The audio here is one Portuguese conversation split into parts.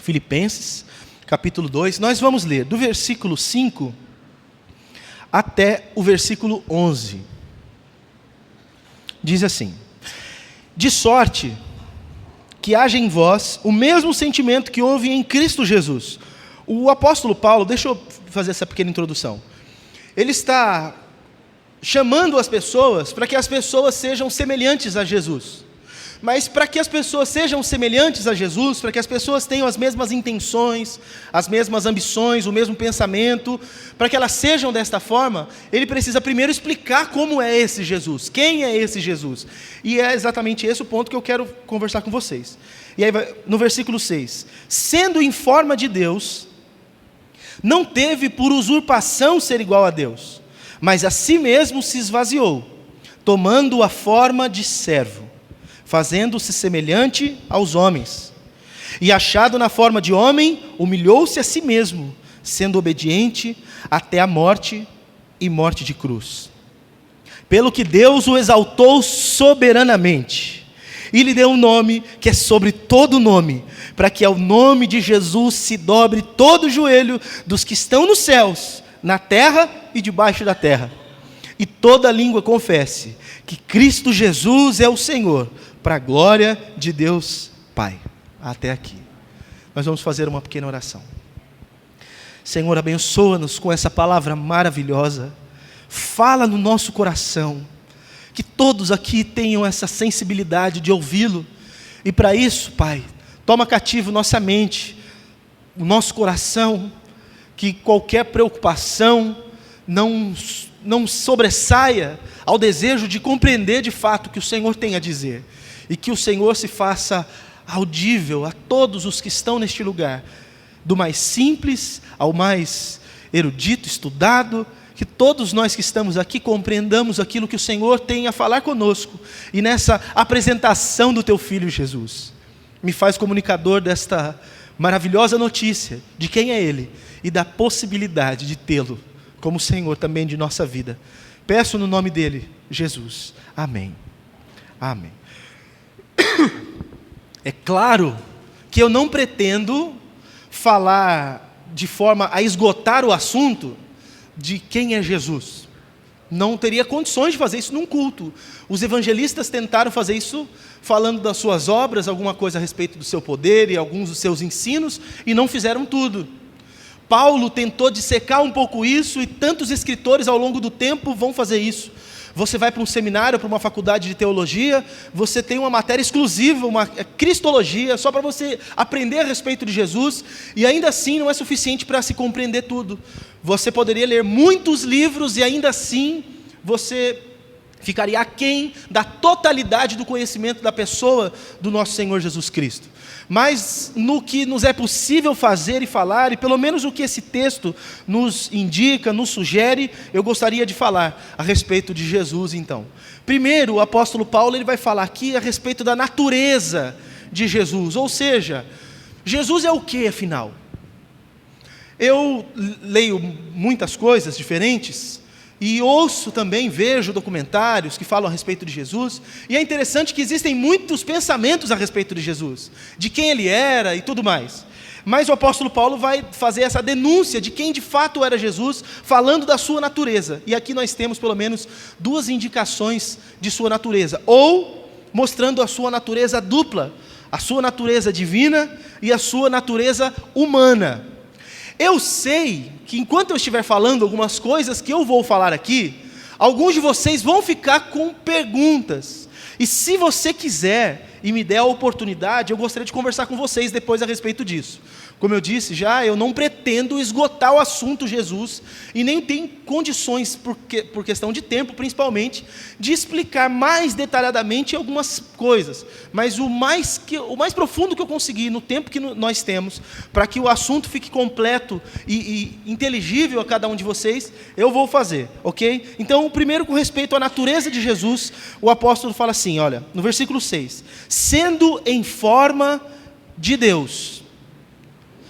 Filipenses, capítulo 2. Nós vamos ler do versículo 5 até o versículo 11. Diz assim: de sorte que haja em vós o mesmo sentimento que houve em Cristo Jesus. O apóstolo Paulo, deixa eu fazer essa pequena introdução. Ele está chamando as pessoas para que as pessoas sejam semelhantes a Jesus. Mas para que as pessoas sejam semelhantes a Jesus, para que as pessoas tenham as mesmas intenções, as mesmas ambições, o mesmo pensamento, para que elas sejam desta forma, ele precisa primeiro explicar como é esse Jesus, quem é esse Jesus. E é exatamente esse o ponto que eu quero conversar com vocês. E aí no versículo 6, sendo em forma de Deus, não teve por usurpação ser igual a Deus, mas a si mesmo se esvaziou, tomando a forma de servo, fazendo-se semelhante aos homens. E achado na forma de homem, humilhou-se a si mesmo, sendo obediente até a morte e morte de cruz. Pelo que Deus o exaltou soberanamente, e lhe deu um nome que é sobre todo nome, para que ao nome de Jesus se dobre todo o joelho dos que estão nos céus, na terra e debaixo da terra, e toda língua confesse que Cristo Jesus é o Senhor, para a glória de Deus Pai. Até aqui. Nós vamos fazer uma pequena oração. Senhor, abençoa-nos com essa palavra maravilhosa. Fala no nosso coração. Que todos aqui tenham essa sensibilidade de ouvi-lo. E para isso, Pai, toma cativo nossa mente, o nosso coração, que qualquer preocupação não sobressaia ao desejo de compreender de fato o que o Senhor tem a dizer. E que o Senhor se faça audível a todos os que estão neste lugar, do mais simples ao mais erudito, estudado, que todos nós que estamos aqui compreendamos aquilo que o Senhor tem a falar conosco, e nessa apresentação do Teu Filho Jesus, me faz comunicador desta maravilhosa notícia, de quem é Ele, e da possibilidade de tê-lo como Senhor também de nossa vida. Peço no nome dEle, Jesus. Amém. Amém. É claro que eu não pretendo falar de forma a esgotar o assunto de quem é Jesus. Não teria condições de fazer isso num culto. Os evangelistas tentaram fazer isso falando das suas obras, alguma coisa a respeito do seu poder e alguns dos seus ensinos, e não fizeram tudo. Paulo tentou dissecar um pouco isso, e tantos escritores ao longo do tempo vão fazer isso. Você vai para um seminário, para uma faculdade de teologia, você tem uma matéria exclusiva, uma cristologia, só para você aprender a respeito de Jesus, e ainda assim não é suficiente para se compreender tudo. Você poderia ler muitos livros e ainda assim você ficaria aquém da totalidade do conhecimento da pessoa do nosso Senhor Jesus Cristo. Mas no que nos é possível fazer e falar, e pelo menos o que esse texto nos indica, nos sugere, eu gostaria de falar a respeito de Jesus então. Primeiro, o apóstolo Paulo ele vai falar aqui a respeito da natureza de Jesus, ou seja, Jesus é o que afinal? Eu leio muitas coisas diferentes, e ouço também, vejo documentários que falam a respeito de Jesus, e é interessante que existem muitos pensamentos a respeito de Jesus, de quem ele era e tudo mais. Mas o apóstolo Paulo vai fazer essa denúncia de quem de fato era Jesus, falando da sua natureza. E aqui nós temos pelo menos duas indicações de sua natureza, ou mostrando a sua natureza dupla, a sua natureza divina e a sua natureza humana. Eu sei que enquanto eu estiver falando algumas coisas que eu vou falar aqui, alguns de vocês vão ficar com perguntas. E se você quiser e me der a oportunidade, eu gostaria de conversar com vocês depois a respeito disso. Como eu disse já, eu não pretendo esgotar o assunto Jesus, e nem tenho condições, por questão de tempo principalmente, de explicar mais detalhadamente algumas coisas. Mas o mais profundo que eu conseguir no tempo que nós temos, para que o assunto fique completo e inteligível a cada um de vocês, eu vou fazer, ok? Então, primeiro com respeito à natureza de Jesus, o apóstolo fala assim, olha, no versículo 6, sendo em forma de Deus.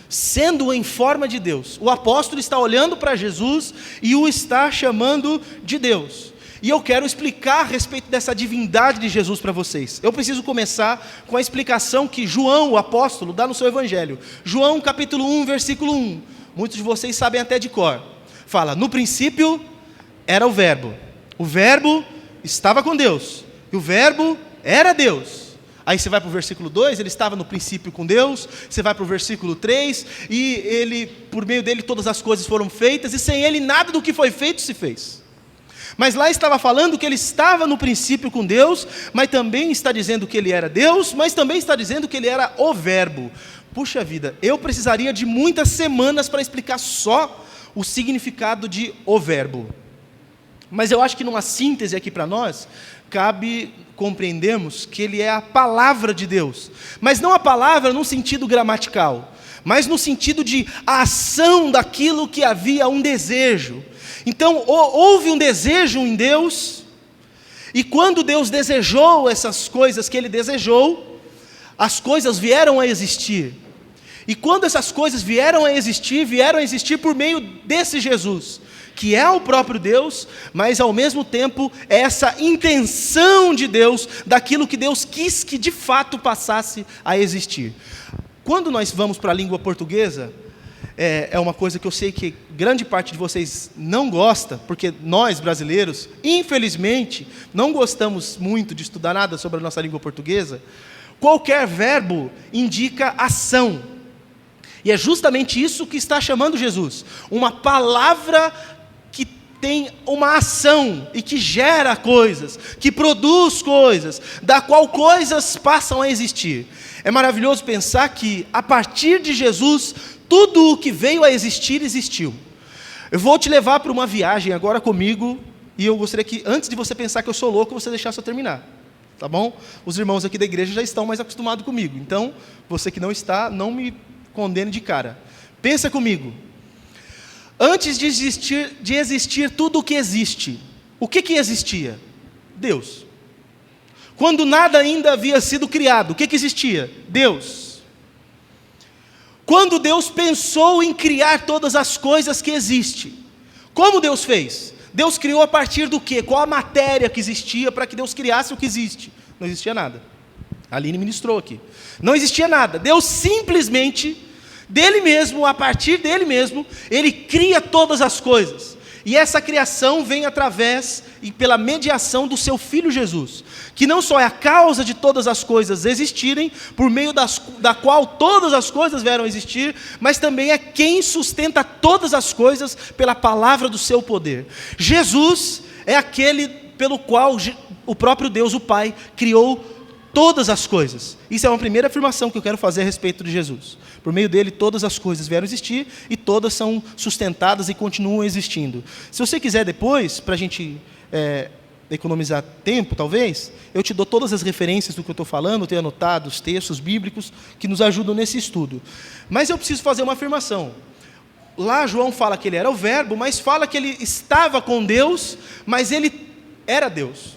Sendo em forma de Deus. O apóstolo está olhando para Jesus e o está chamando de Deus. E eu quero explicar a respeito dessa divindade de Jesus para vocês. Eu preciso começar com a explicação que João, o apóstolo, dá no seu evangelho. João capítulo 1, versículo 1. Muitos de vocês sabem até de cor. Fala, no princípio era o verbo estava com Deus, e o verbo era Deus. Aí você vai para o versículo 2, ele estava no princípio com Deus. Você vai para o versículo 3, e ele, por meio dele todas as coisas foram feitas, e sem ele nada do que foi feito se fez. Mas lá estava falando que ele estava no princípio com Deus, mas também está dizendo que ele era Deus, mas também está dizendo que ele era o verbo. Puxa vida, eu precisaria de muitas semanas para explicar só o significado de o verbo. Mas eu acho que numa síntese aqui para nós, cabe compreendermos que ele é a palavra de Deus. Mas não a palavra num sentido gramatical, mas no sentido de a ação daquilo que havia um desejo. Então, houve um desejo em Deus, e quando Deus desejou essas coisas que Ele desejou, as coisas vieram a existir. E quando essas coisas vieram a existir por meio desse Jesus, que é o próprio Deus, mas ao mesmo tempo é essa intenção de Deus, daquilo que Deus quis que de fato passasse a existir. Quando nós vamos para a língua portuguesa, é uma coisa que eu sei que grande parte de vocês não gosta, porque nós brasileiros, infelizmente, não gostamos muito de estudar nada sobre a nossa língua portuguesa. Qualquer verbo indica ação, e é justamente isso que está chamando Jesus, uma palavra que tem uma ação, e que gera coisas, que produz coisas, da qual coisas passam a existir. É maravilhoso pensar que, a partir de Jesus, tudo o que veio a existir, existiu. Eu vou te levar para uma viagem agora comigo, e eu gostaria que, antes de você pensar que eu sou louco, você deixasse eu terminar, tá bom? Os irmãos aqui da igreja já estão mais acostumados comigo, então, você que não está, não me condene de cara. Pensa comigo. Antes de existir tudo o que existe, o que existia? Deus. Quando nada ainda havia sido criado, o que existia? Deus. Quando Deus pensou em criar todas as coisas que existem, como Deus fez? Deus criou a partir do quê? Qual a matéria que existia para que Deus criasse o que existe? Não existia nada. A Aline ministrou aqui. Não existia nada. Deus simplesmente, dele mesmo, a partir dele mesmo, ele cria todas as coisas. E essa criação vem através e pela mediação do seu Filho Jesus, que não só é a causa de todas as coisas existirem, por meio da qual todas as coisas vieram a existir, mas também é quem sustenta todas as coisas pela palavra do seu poder. Jesus é aquele pelo qual o próprio Deus, o Pai, criou todas as coisas. Isso é uma primeira afirmação que eu quero fazer a respeito de Jesus. Por meio dele, todas as coisas vieram existir, e todas são sustentadas e continuam existindo. Se você quiser depois, para a gente economizar tempo, talvez, eu te dou todas as referências do que eu estou falando, eu tenho anotado os textos bíblicos que nos ajudam nesse estudo. Mas eu preciso fazer uma afirmação. Lá João fala que ele era o verbo, mas fala que ele estava com Deus, mas ele era Deus.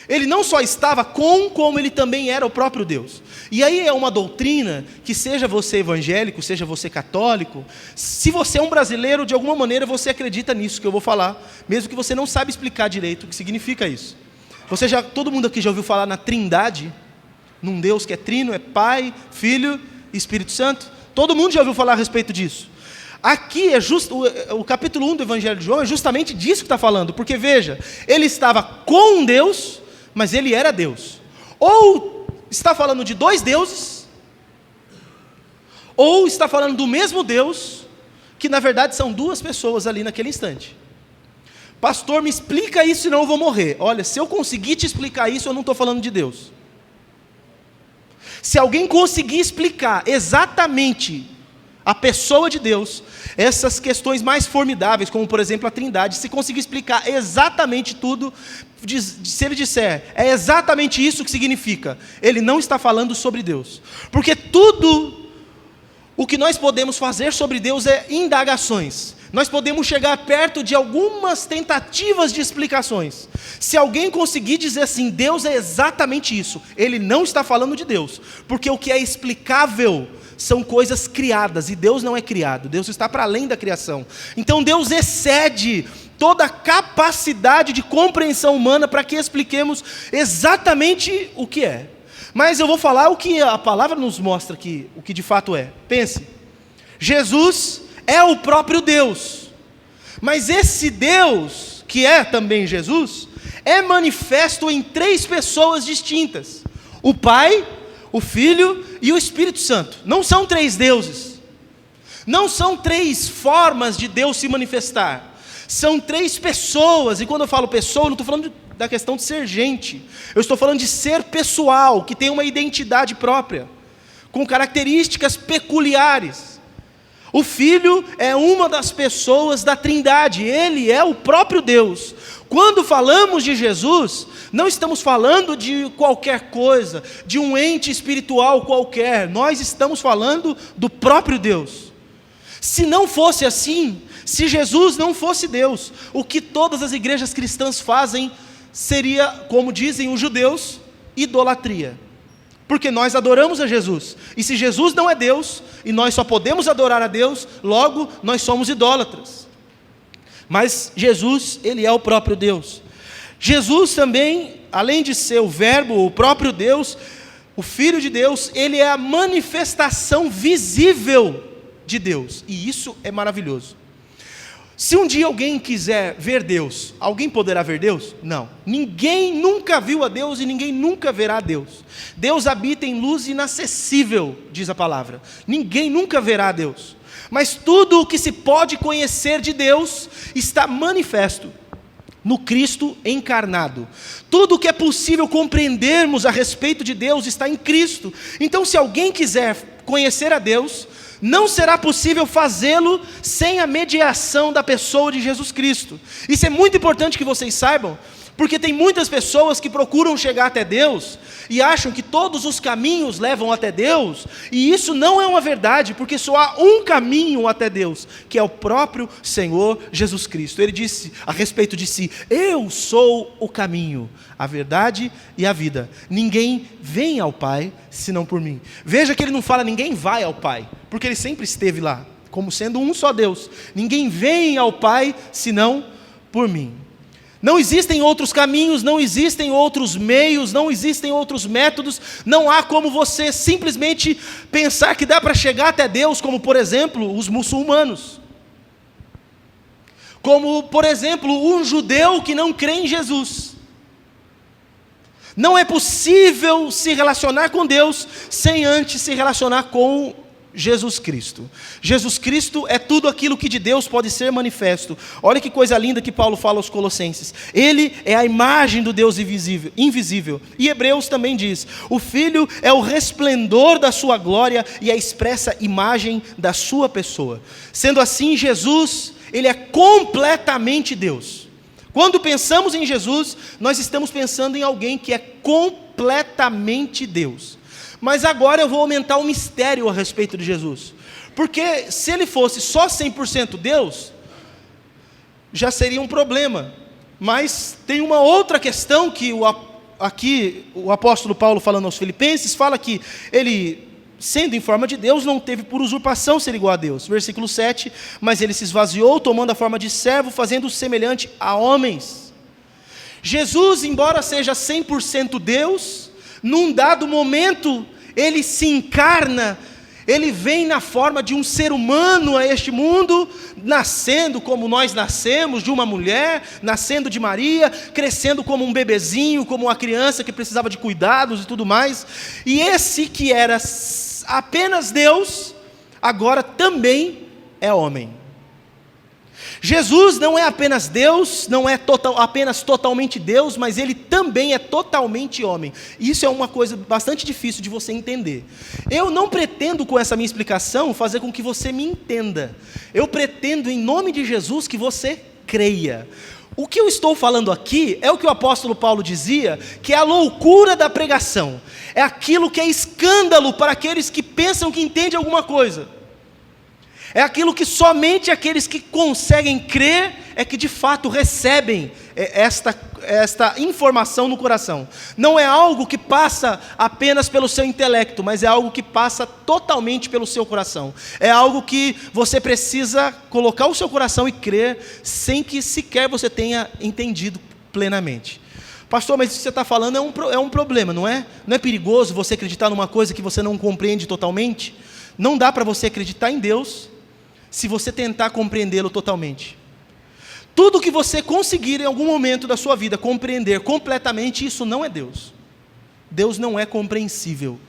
Ele não só estava como ele também era o próprio Deus. E aí é uma doutrina que, seja você evangélico, seja você católico, se você é um brasileiro, de alguma maneira você acredita nisso que eu vou falar, mesmo que você não saiba explicar direito o que significa isso. Todo mundo aqui já ouviu falar na Trindade, num Deus que é trino, é Pai, Filho e Espírito Santo? Todo mundo já ouviu falar a respeito disso. Aqui o capítulo 1 do Evangelho de João é justamente disso que está falando, porque veja, ele estava com Deus, mas ele era Deus. Ou está falando de dois deuses, ou está falando do mesmo Deus, que na verdade são duas pessoas ali naquele instante. Pastor, me explica isso, senão eu vou morrer. Olha, se eu conseguir te explicar isso, eu não estou falando de Deus. Se alguém conseguir explicar exatamente a pessoa de Deus, essas questões mais formidáveis, como por exemplo a Trindade, se conseguir explicar exatamente tudo, se ele disser, é exatamente isso que significa, ele não está falando sobre Deus. Porque tudo o que nós podemos fazer sobre Deus é indagações. Nós podemos chegar perto de algumas tentativas de explicações. Se alguém conseguir dizer assim, Deus é exatamente isso, ele não está falando de Deus, porque o que é explicável são coisas criadas, e Deus não é criado, Deus está para além da criação. Então Deus excede toda a capacidade de compreensão humana para que expliquemos exatamente o que é. Mas eu vou falar o que a palavra nos mostra aqui, o que de fato é. Pense, Jesus é o próprio Deus, mas esse Deus, que é também Jesus, é manifesto em 3 pessoas distintas: o Pai, o Filho e o Espírito Santo. Não são 3 deuses, não são 3 formas de Deus se manifestar, são 3 pessoas. E quando eu falo pessoa, eu não estou falando da questão de ser gente, eu estou falando de ser pessoal, que tem uma identidade própria, com características peculiares. O Filho é uma das pessoas da Trindade, Ele é o próprio Deus. Quando falamos de Jesus, não estamos falando de qualquer coisa, de um ente espiritual qualquer, nós estamos falando do próprio Deus. Se não fosse assim, se Jesus não fosse Deus, o que todas as igrejas cristãs fazem seria, como dizem os judeus, idolatria. Porque nós adoramos a Jesus, e se Jesus não é Deus, e nós só podemos adorar a Deus, logo nós somos idólatras. Mas Jesus, Ele é o próprio Deus. Jesus também, além de ser o Verbo, o próprio Deus, o Filho de Deus, Ele é a manifestação visível de Deus, e isso é maravilhoso. Se um dia alguém quiser ver Deus, alguém poderá ver Deus? Não. Ninguém nunca viu a Deus e ninguém nunca verá a Deus. Deus habita em luz inacessível, diz a palavra. Ninguém nunca verá a Deus. Mas tudo o que se pode conhecer de Deus está manifesto no Cristo encarnado. Tudo o que é possível compreendermos a respeito de Deus está em Cristo. Então, se alguém quiser conhecer a Deus, não será possível fazê-lo sem a mediação da pessoa de Jesus Cristo. Isso é muito importante que vocês saibam, porque tem muitas pessoas que procuram chegar até Deus e acham que todos os caminhos levam até Deus, e isso não é uma verdade, porque só há um caminho até Deus, que é o próprio Senhor Jesus Cristo. Ele disse a respeito de si: eu sou o caminho, a verdade e a vida. Ninguém vem ao Pai senão por mim. Veja que ele não fala ninguém vai ao Pai, porque ele sempre esteve lá, como sendo um só Deus. Ninguém vem ao Pai senão por mim. Não existem outros caminhos, não existem outros meios, não existem outros métodos, não há como você simplesmente pensar que dá para chegar até Deus, como por exemplo os muçulmanos, como por exemplo um judeu que não crê em Jesus. Não é possível se relacionar com Deus sem antes se relacionar com Jesus Cristo. Jesus Cristo é tudo aquilo que de Deus pode ser manifesto. Olha que coisa linda que Paulo fala aos Colossenses. Ele é a imagem do Deus invisível. E Hebreus também diz: o Filho é o resplendor da sua glória e a expressa imagem da sua pessoa. Sendo assim, Jesus, Ele é completamente Deus. Quando pensamos em Jesus, nós estamos pensando em alguém que é completamente Deus. Mas agora eu vou aumentar o mistério a respeito de Jesus, porque se ele fosse só 100% Deus, já seria um problema. Mas tem uma outra questão que aqui o apóstolo Paulo, falando aos Filipenses, fala que ele, sendo em forma de Deus, não teve por usurpação ser igual a Deus. Versículo 7, mas ele se esvaziou, tomando a forma de servo, fazendo-se semelhante a homens. Jesus, embora seja 100% Deus, num dado momento, ele se encarna, ele vem na forma de um ser humano a este mundo, nascendo como nós nascemos, de uma mulher, nascendo de Maria, crescendo como um bebezinho, como uma criança que precisava de cuidados e tudo mais. E esse que era apenas Deus, agora também é homem. Jesus não é apenas Deus, não é apenas totalmente Deus, mas Ele também é totalmente homem. E isso é uma coisa bastante difícil de você entender. Eu não pretendo, com essa minha explicação, fazer com que você me entenda. Eu pretendo, em nome de Jesus, que você creia. O que eu estou falando aqui é o que o apóstolo Paulo dizia, que é a loucura da pregação. É aquilo que é escândalo para aqueles que pensam que entendem alguma coisa. É aquilo que somente aqueles que conseguem crer é que de fato recebem esta informação no coração. Não é algo que passa apenas pelo seu intelecto, mas é algo que passa totalmente pelo seu coração. É algo que você precisa colocar o seu coração e crer, sem que sequer você tenha entendido plenamente. Pastor, mas isso que você está falando é um problema, não é? Não é perigoso você acreditar numa coisa que você não compreende totalmente? Não dá para você acreditar em Deus se você tentar compreendê-lo totalmente. Tudo que você conseguir em algum momento da sua vida compreender completamente, isso não é Deus. Deus não é compreensível.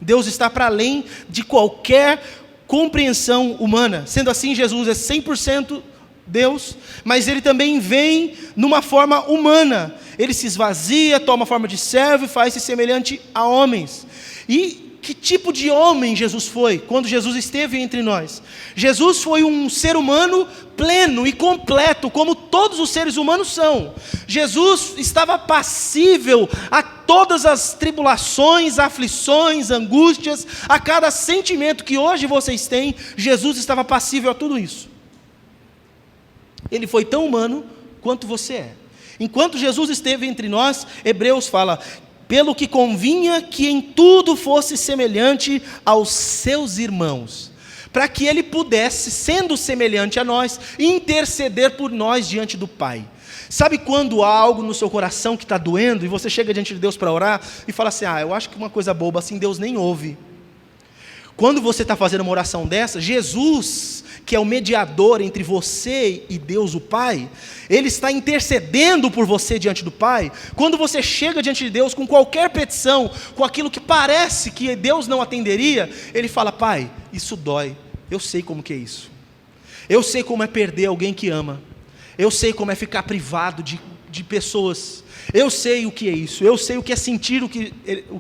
Deus está para além de qualquer compreensão humana. Sendo assim, Jesus é 100% Deus, mas Ele também vem numa forma humana. Ele se esvazia, toma a forma de servo e faz-se semelhante a homens. E que tipo de homem Jesus foi quando Jesus esteve entre nós? Jesus foi um ser humano pleno e completo, como todos os seres humanos são. Jesus estava passível a todas as tribulações, aflições, angústias, a cada sentimento que hoje vocês têm. Jesus estava passível a tudo isso. Ele foi tão humano quanto você é. Enquanto Jesus esteve entre nós, Hebreus fala: pelo que convinha que em tudo fosse semelhante aos seus irmãos, para que ele pudesse, sendo semelhante a nós, interceder por nós diante do Pai. Sabe quando há algo no seu coração que está doendo, e você chega diante de Deus para orar, e fala assim: eu acho que uma coisa boba assim Deus nem ouve. Quando você está fazendo uma oração dessa, Jesus, que é o mediador entre você e Deus o Pai, Ele está intercedendo por você diante do Pai. Quando você chega diante de Deus com qualquer petição, com aquilo que parece que Deus não atenderia, Ele fala: Pai, isso dói, eu sei como que é isso. Eu sei como é perder alguém que ama. Eu sei como é ficar privado de pessoas. Eu sei o que é isso, eu sei o que é sentir o que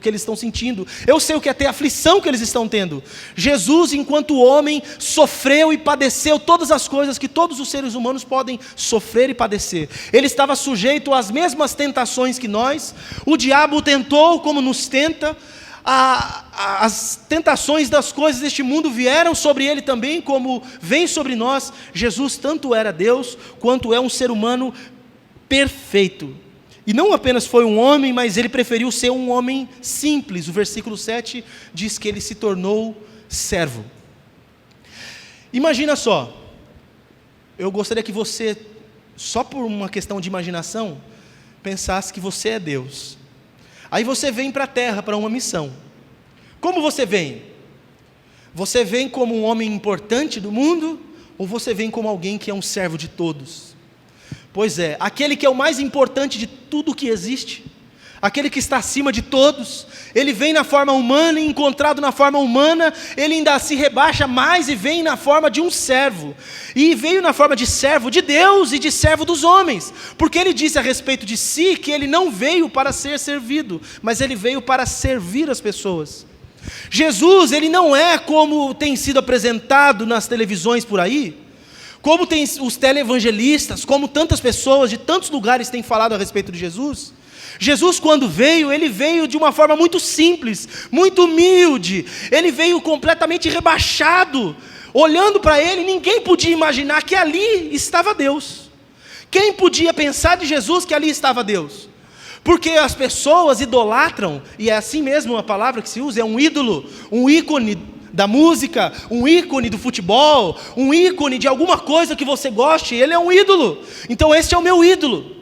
eles estão sentindo, eu sei o que é ter a aflição que eles estão tendo. Jesus, enquanto homem, sofreu e padeceu todas as coisas que todos os seres humanos podem sofrer e padecer. Ele estava sujeito às mesmas tentações que nós. O diabo tentou como nos tenta. As tentações das coisas deste mundo vieram sobre ele também, como vem sobre nós. Jesus tanto era Deus, quanto é um ser humano perfeito. E não apenas foi um homem, mas ele preferiu ser um homem simples. O versículo 7 diz que ele se tornou servo. Imagina só, eu gostaria que você, só por uma questão de imaginação, pensasse que você é Deus. Aí você vem para a terra para uma missão. Como você vem? Você vem como um homem importante do mundo, ou você vem como alguém que é um servo de todos? Pois é, aquele que é o mais importante de tudo que existe, aquele que está acima de todos, ele vem na forma humana, e encontrado na forma humana, ele ainda se rebaixa mais e vem na forma de um servo, e veio na forma de servo de Deus e de servo dos homens, porque ele disse a respeito de si, que ele não veio para ser servido, mas ele veio para servir as pessoas. Jesus, ele não é como tem sido apresentado nas televisões por aí, como tem os televangelistas, como tantas pessoas de tantos lugares têm falado a respeito de Jesus. Jesus, quando veio, ele veio de uma forma muito simples, muito humilde. Ele veio completamente rebaixado. Olhando para ele, ninguém podia imaginar que ali estava Deus. Quem podia pensar de Jesus que ali estava Deus? Porque as pessoas idolatram, e é assim mesmo a palavra que se usa, é um ídolo, um ícone da música, um ícone do futebol, um ícone de alguma coisa que você goste. Ele é um ídolo. Então esse é o meu ídolo,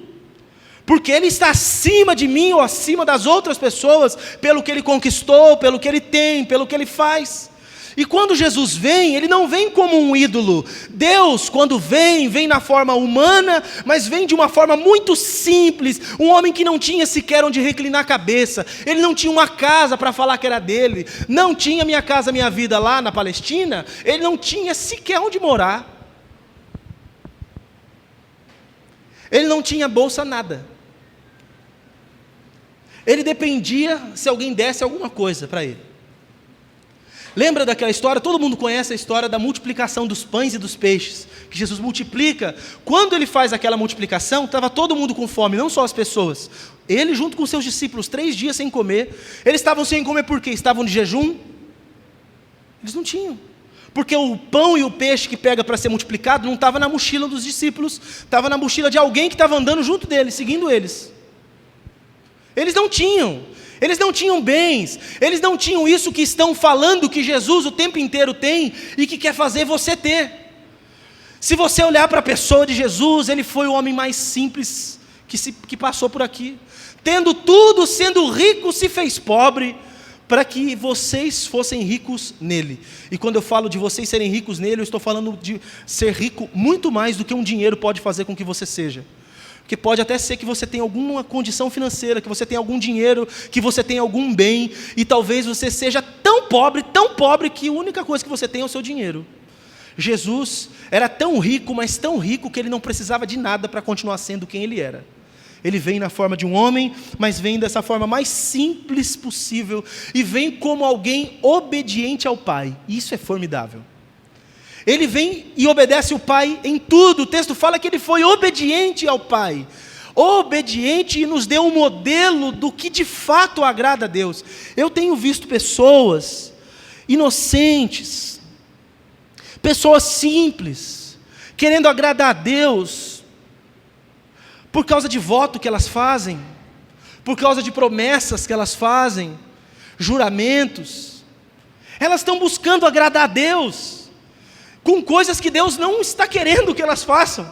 porque ele está acima de mim ou acima das outras pessoas, pelo que ele conquistou, pelo que ele tem, pelo que ele faz. E quando Jesus vem, ele não vem como um ídolo. Deus, quando vem na forma humana, mas vem de uma forma muito simples. Um homem que não tinha sequer onde reclinar a cabeça. Ele não tinha uma casa para falar que era dele. Não tinha Minha Casa Minha Vida lá na Palestina. Ele não tinha sequer onde morar. Ele não tinha bolsa, nada. Ele dependia se alguém desse alguma coisa para ele. Lembra daquela história? Todo mundo conhece a história da multiplicação dos pães e dos peixes, que Jesus multiplica. Quando ele faz aquela multiplicação, estava todo mundo com fome, não só as pessoas. Ele junto com seus discípulos, 3 dias sem comer. Eles estavam sem comer por quê? Estavam de jejum? Eles não tinham. Porque o pão e o peixe que pega para ser multiplicado não estava na mochila dos discípulos, estava na mochila de alguém que estava andando junto deles, seguindo eles. Eles não tinham bens, eles não tinham isso que estão falando que Jesus o tempo inteiro tem e que quer fazer você ter. Se você olhar para a pessoa de Jesus, ele foi o homem mais simples que passou por aqui. Tendo tudo, sendo rico, se fez pobre, para que vocês fossem ricos nele. E quando eu falo de vocês serem ricos nele, eu estou falando de ser rico muito mais do que um dinheiro pode fazer com que você seja. Porque pode até ser que você tenha alguma condição financeira, que você tenha algum dinheiro, que você tenha algum bem, e talvez você seja tão pobre, que a única coisa que você tem é o seu dinheiro. Jesus era tão rico, mas tão rico, que ele não precisava de nada para continuar sendo quem ele era. Ele vem na forma de um homem, mas vem dessa forma mais simples possível, e vem como alguém obediente ao Pai. Isso é formidável. Ele vem e obedece o Pai em tudo. O texto fala que ele foi obediente ao Pai. Obediente, e nos deu um modelo do que de fato agrada a Deus. Eu tenho visto pessoas inocentes, pessoas simples, querendo agradar a Deus, por causa de voto que elas fazem, por causa de promessas que elas fazem, juramentos. Elas estão buscando agradar a Deus com coisas que Deus não está querendo que elas façam.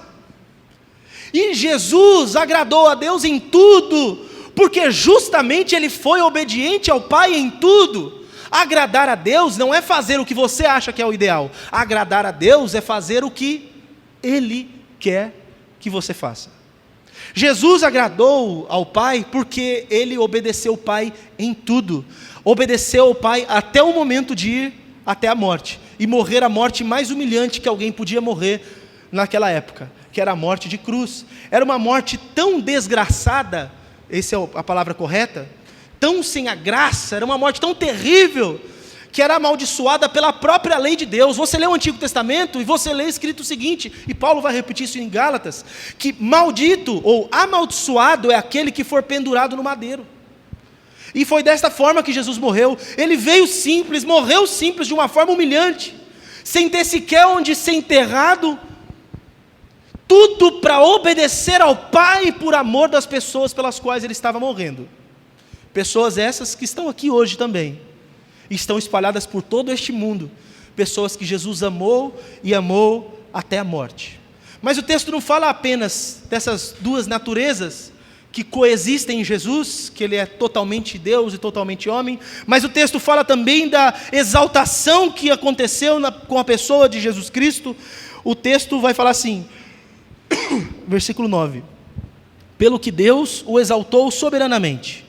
E Jesus agradou a Deus em tudo, porque justamente ele foi obediente ao Pai em tudo. Agradar a Deus não é fazer o que você acha que é o ideal. Agradar a Deus é fazer o que Ele quer que você faça. Jesus agradou ao Pai porque ele obedeceu o Pai em tudo. Obedeceu ao Pai até o momento de ir até a morte. E morrer a morte mais humilhante que alguém podia morrer naquela época, que era a morte de cruz. Era uma morte tão desgraçada, essa é a palavra correta, tão sem a graça, era uma morte tão terrível, que era amaldiçoada pela própria lei de Deus. Você lê o Antigo Testamento e você lê escrito o seguinte, e Paulo vai repetir isso em Gálatas, que maldito ou amaldiçoado é aquele que for pendurado no madeiro. E foi desta forma que Jesus morreu. Ele veio simples, morreu simples, de uma forma humilhante, sem ter sequer onde ser enterrado, tudo para obedecer ao Pai por amor das pessoas pelas quais ele estava morrendo. Pessoas essas que estão aqui hoje também, estão espalhadas por todo este mundo, pessoas que Jesus amou e amou até a morte. Mas o texto não fala apenas dessas duas naturezas que coexistem em Jesus, que ele é totalmente Deus e totalmente homem, mas o texto fala também da exaltação que aconteceu com a pessoa de Jesus Cristo. O texto vai falar assim, versículo 9: pelo que Deus o exaltou soberanamente,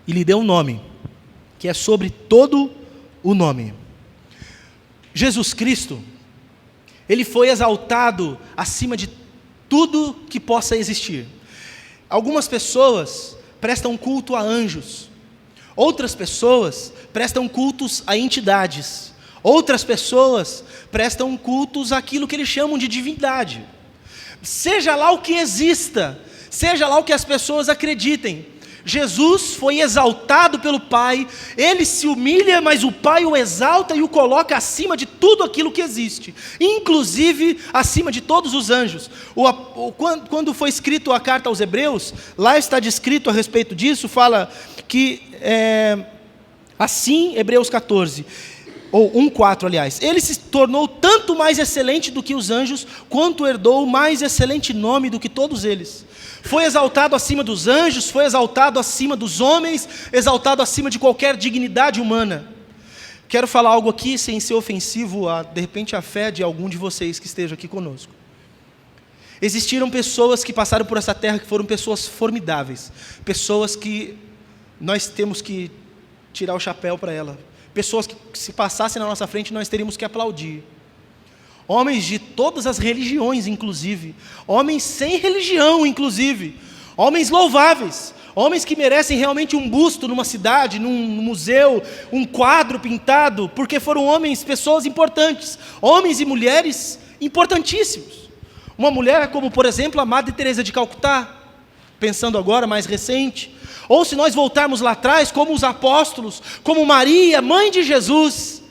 e lhe deu um nome, que é sobre todo o nome. Jesus Cristo, ele foi exaltado acima de tudo que possa existir. Algumas pessoas prestam culto a anjos, outras pessoas prestam cultos a entidades, outras pessoas prestam cultos àquilo que eles chamam de divindade. Seja lá o que exista, seja lá o que as pessoas acreditem, Jesus foi exaltado pelo Pai, ele se humilha, mas o Pai o exalta e o coloca acima de tudo aquilo que existe, inclusive acima de todos os anjos. Quando foi escrito a carta aos Hebreus, lá está descrito a respeito disso, fala que, assim, Hebreus 14, ou 1,4 aliás, ele se tornou tanto mais excelente do que os anjos, quanto herdou o mais excelente nome do que todos eles. Foi exaltado acima dos anjos, foi exaltado acima dos homens, exaltado acima de qualquer dignidade humana. Quero falar algo aqui sem ser ofensivo de repente, a fé de algum de vocês que esteja aqui conosco. Existiram pessoas que passaram por essa terra que foram pessoas formidáveis, pessoas que nós temos que tirar o chapéu para ela, pessoas que se passassem na nossa frente nós teríamos que aplaudir. Homens de todas as religiões, inclusive, homens sem religião, inclusive, homens louváveis, homens que merecem realmente um busto numa cidade, num museu, um quadro pintado, porque foram homens, pessoas importantes, homens e mulheres importantíssimos. Uma mulher como, por exemplo, a Madre Teresa de Calcutá, pensando agora mais recente, ou se nós voltarmos lá atrás, como os apóstolos, como Maria, mãe de Jesus.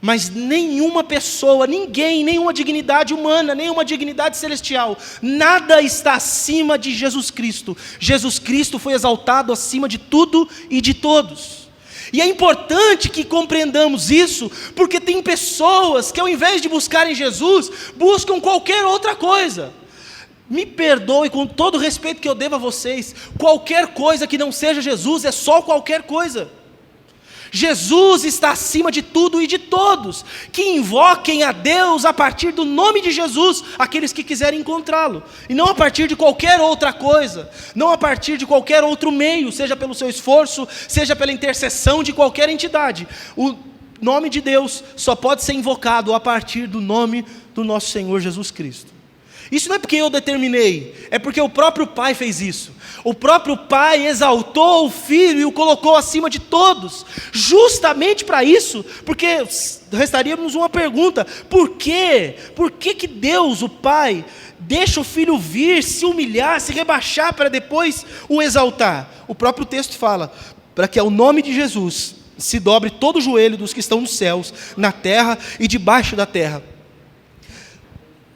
Mas nenhuma pessoa, ninguém, nenhuma dignidade humana, nenhuma dignidade celestial, nada está acima de Jesus Cristo. Jesus Cristo foi exaltado acima de tudo e de todos. E é importante que compreendamos isso, porque tem pessoas que ao invés de buscarem Jesus, buscam qualquer outra coisa. Me perdoe com todo o respeito que eu devo a vocês, qualquer coisa que não seja Jesus é só qualquer coisa. Jesus está acima de tudo e de todos. Que invoquem a Deus a partir do nome de Jesus, aqueles que quiserem encontrá-lo, e não a partir de qualquer outra coisa, não a partir de qualquer outro meio, seja pelo seu esforço, seja pela intercessão de qualquer entidade. O nome de Deus só pode ser invocado a partir do nome do nosso Senhor Jesus Cristo. Isso não é porque eu determinei, é porque o próprio Pai fez isso. O próprio Pai exaltou o Filho e o colocou acima de todos, justamente para isso, porque restaríamos uma pergunta: por quê? Por que Deus, o Pai, deixa o Filho vir, se humilhar, se rebaixar para depois o exaltar? O próprio texto fala, para que ao nome de Jesus se dobre todo o joelho dos que estão nos céus, na terra e debaixo da terra.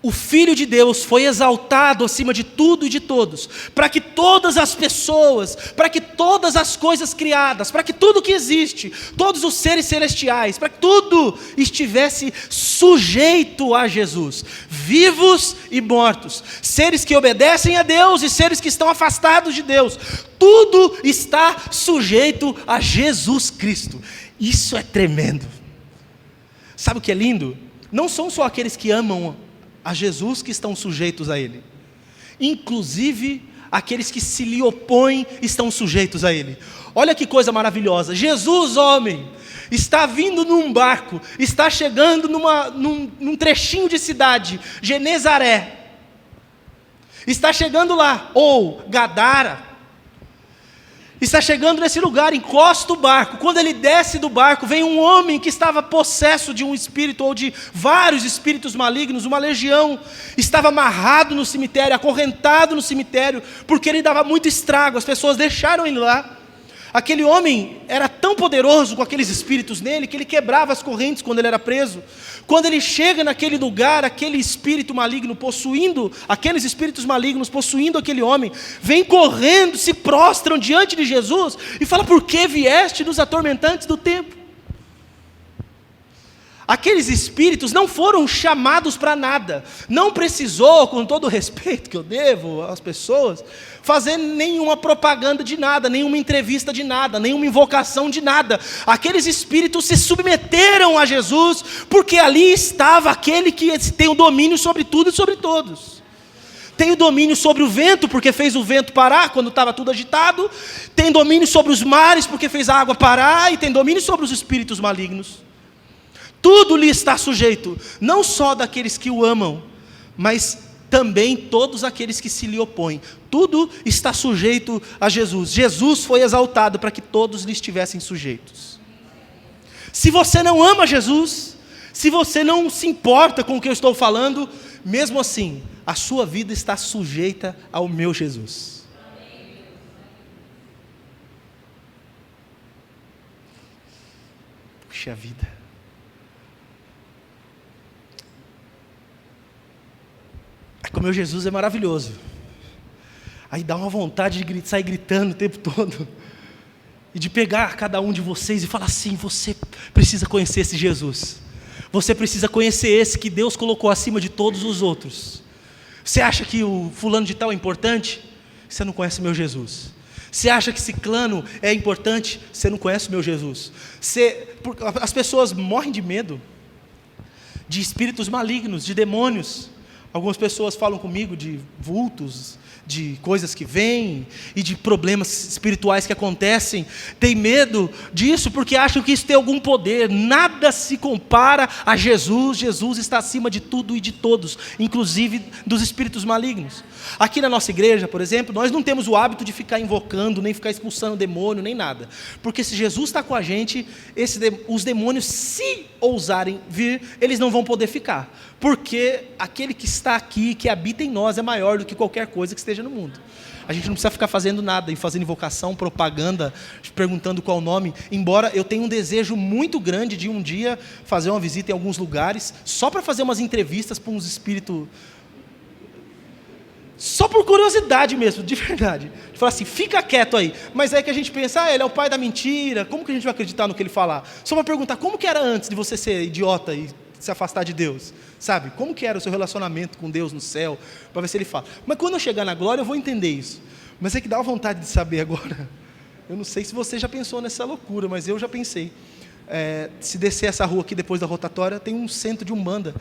O Filho de Deus foi exaltado acima de tudo e de todos, para que todas as pessoas, para que todas as coisas criadas, para que tudo que existe, todos os seres celestiais, para que tudo estivesse sujeito a Jesus, vivos e mortos, seres que obedecem a Deus e seres que estão afastados de Deus, tudo está sujeito a Jesus Cristo. Isso é tremendo. Sabe o que é lindo? Não são só aqueles que amam a Jesus que estão sujeitos a Ele, inclusive aqueles que se lhe opõem estão sujeitos a Ele. Olha que coisa maravilhosa, Jesus homem, está vindo num barco, está chegando num trechinho de cidade, Genezaré, está chegando lá, ou Gadara, está chegando nesse lugar, encosta o barco. Quando ele desce do barco, vem um homem que estava possesso de um espírito, ou de vários espíritos malignos, uma legião, estava amarrado no cemitério, acorrentado no cemitério, porque ele dava muito estrago, as pessoas deixaram ele lá. Aquele homem era tão poderoso com aqueles espíritos nele, que ele quebrava as correntes quando ele era preso. Quando ele chega naquele lugar, aquele espírito maligno possuindo, aqueles espíritos malignos possuindo aquele homem, vem correndo, se prostram diante de Jesus, e fala: por que vieste dos atormentantes do tempo? Aqueles espíritos não foram chamados para nada, não precisou, com todo o respeito que eu devo às pessoas, fazer nenhuma propaganda de nada, nenhuma entrevista de nada, nenhuma invocação de nada. Aqueles espíritos se submeteram a Jesus, porque ali estava aquele que tem o domínio sobre tudo e sobre todos. Tem o domínio sobre o vento, porque fez o vento parar quando estava tudo agitado, tem domínio sobre os mares, porque fez a água parar, e tem domínio sobre os espíritos malignos. Tudo lhe está sujeito, não só daqueles que o amam, mas também todos aqueles que se lhe opõem. Tudo está sujeito a Jesus. Jesus foi exaltado para que todos lhe estivessem sujeitos. Se você não ama Jesus, se você não se importa com o que eu estou falando, mesmo assim, a sua vida está sujeita ao meu Jesus. Puxa vida. O meu Jesus é maravilhoso. Aí dá uma vontade de sair gritando o tempo todo, e de pegar cada um de vocês e falar assim: você precisa conhecer esse Jesus, você precisa conhecer esse que Deus colocou acima de todos os outros. Você acha que o fulano de tal é importante? Você não conhece o meu Jesus. Você acha que ciclano é importante? Você não conhece o meu Jesus. As pessoas morrem de medo de espíritos malignos, de demônios. Algumas pessoas falam comigo de vultos, de coisas que vêm, e de problemas espirituais que acontecem. Tem medo disso porque acham que isso tem algum poder. Nada se compara a Jesus. Jesus está acima de tudo e de todos, inclusive dos espíritos malignos. Aqui na nossa igreja, por exemplo, nós não temos o hábito de ficar invocando, nem ficar expulsando demônio, nem nada. Porque se Jesus está com a gente, os demônios, se ousarem vir, eles não vão poder ficar. Porque aquele que está aqui, que habita em nós, é maior do que qualquer coisa que esteja igreja no mundo. A gente não precisa ficar fazendo nada, e fazendo invocação, propaganda, perguntando qual o nome. Embora eu tenha um desejo muito grande de um dia fazer uma visita em alguns lugares, só para fazer umas entrevistas para uns espíritos, só por curiosidade mesmo, de verdade. Falar assim, fica quieto aí. Mas é que a gente pensa, ele é o pai da mentira, como que a gente vai acreditar no que ele falar? Só para perguntar, como que era antes de você ser idiota e se afastar de Deus? Sabe? Como que era o seu relacionamento com Deus no céu? Para ver se ele fala. Mas quando eu chegar na glória, eu vou entender isso. Mas é que dá vontade de saber agora. Eu não sei se você já pensou nessa loucura, mas eu já pensei. Se descer essa rua aqui depois da rotatória, tem um centro de Umbanda.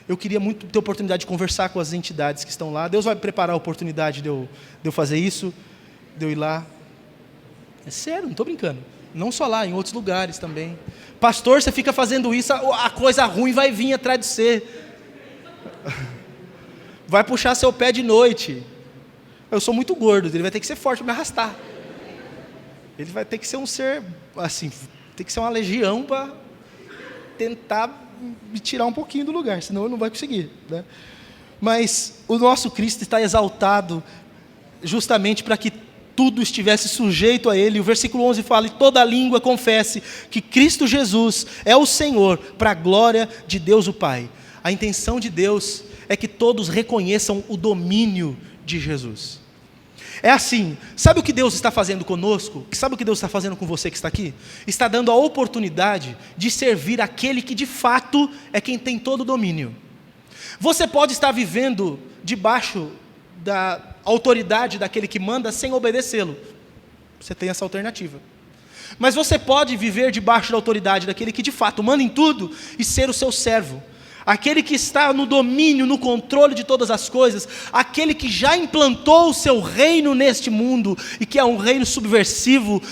Eu queria muito ter a oportunidade de conversar com as entidades que estão lá. Deus vai preparar a oportunidade de eu fazer isso, de eu ir lá. É sério, não estou brincando. Não só lá, em outros lugares também. Pastor, você fica fazendo isso, a coisa ruim vai vir atrás de você. Vai puxar seu pé de noite. Eu sou muito gordo, ele vai ter que ser forte para me arrastar. Ele vai ter que ser um ser, assim, tem que ser uma legião para tentar me tirar um pouquinho do lugar, senão ele não vai conseguir, né? Mas o nosso Cristo está exaltado justamente para que tudo estivesse sujeito a Ele. O versículo 11 fala, e toda língua confesse que Cristo Jesus é o Senhor, para a glória de Deus o Pai. A intenção de Deus é que todos reconheçam o domínio de Jesus. É assim, sabe o que Deus está fazendo conosco? Sabe o que Deus está fazendo com você que está aqui? Está dando a oportunidade de servir aquele que de fato é quem tem todo o domínio. Você pode estar vivendo debaixo da autoridade daquele que manda sem obedecê-lo. Você tem essa alternativa. Mas você pode viver debaixo da autoridade daquele que de fato manda em tudo e ser o seu servo. Aquele que está no domínio, no controle de todas as coisas, aquele que já implantou o seu reino neste mundo, e que é um reino subversivo,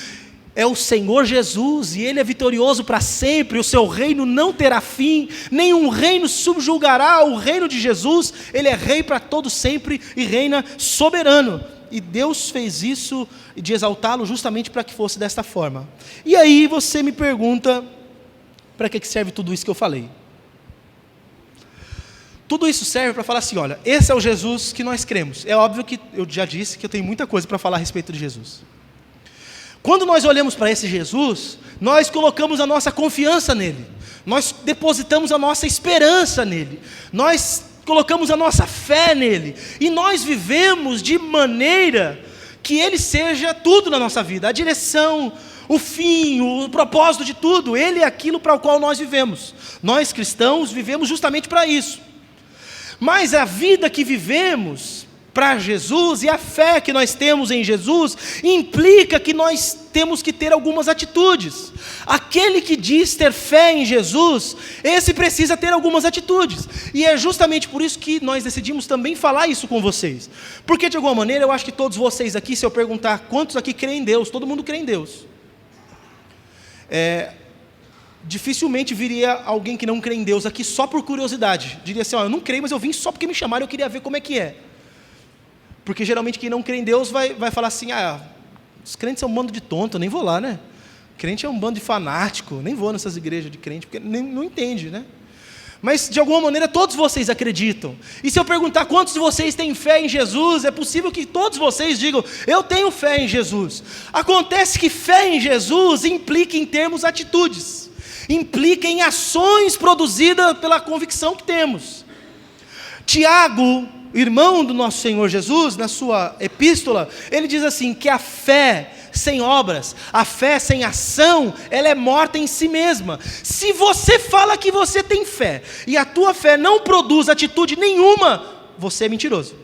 é o Senhor Jesus, e Ele é vitorioso para sempre, o seu reino não terá fim, nenhum reino subjugará o reino de Jesus, Ele é rei para todo sempre e reina soberano, e Deus fez isso de exaltá-lo justamente para que fosse desta forma. E aí você me pergunta, para que serve tudo isso que eu falei? Tudo isso serve para falar assim, olha, esse é o Jesus que nós cremos. É óbvio que eu já disse que eu tenho muita coisa para falar a respeito de Jesus. Quando nós olhamos para esse Jesus, nós colocamos a nossa confiança nele. Nós depositamos a nossa esperança nele. Nós colocamos a nossa fé nele. E nós vivemos de maneira que ele seja tudo na nossa vida. A direção, o fim, o propósito de tudo. Ele é aquilo para o qual nós vivemos. Nós cristãos vivemos justamente para isso. Mas a vida que vivemos para Jesus e a fé que nós temos em Jesus implica que nós temos que ter algumas atitudes. Aquele que diz ter fé em Jesus, esse precisa ter algumas atitudes. E é justamente por isso que nós decidimos também falar isso com vocês. Porque de alguma maneira eu acho que todos vocês aqui, se eu perguntar quantos aqui creem em Deus, todo mundo crê em Deus. Dificilmente viria alguém que não crê em Deus aqui só por curiosidade. Diria assim, eu não creio, mas eu vim só porque me chamaram e eu queria ver como é que é. Porque geralmente quem não crê em Deus vai falar assim, os crentes são um bando de tonto, eu nem vou lá, né? Crente é um bando de fanático, nem vou nessas igrejas de crente, porque não entende, né? Mas de alguma maneira todos vocês acreditam. E se eu perguntar quantos de vocês têm fé em Jesus, é possível que todos vocês digam, eu tenho fé em Jesus. Acontece que fé em Jesus implica em termos atitudes. Implica em ações produzidas pela convicção que temos. Tiago, irmão do nosso Senhor Jesus, na sua epístola, ele diz assim, que a fé sem obras, a fé sem ação, ela é morta em si mesma. Se você fala que você tem fé, e a tua fé não produz atitude nenhuma, você é mentiroso.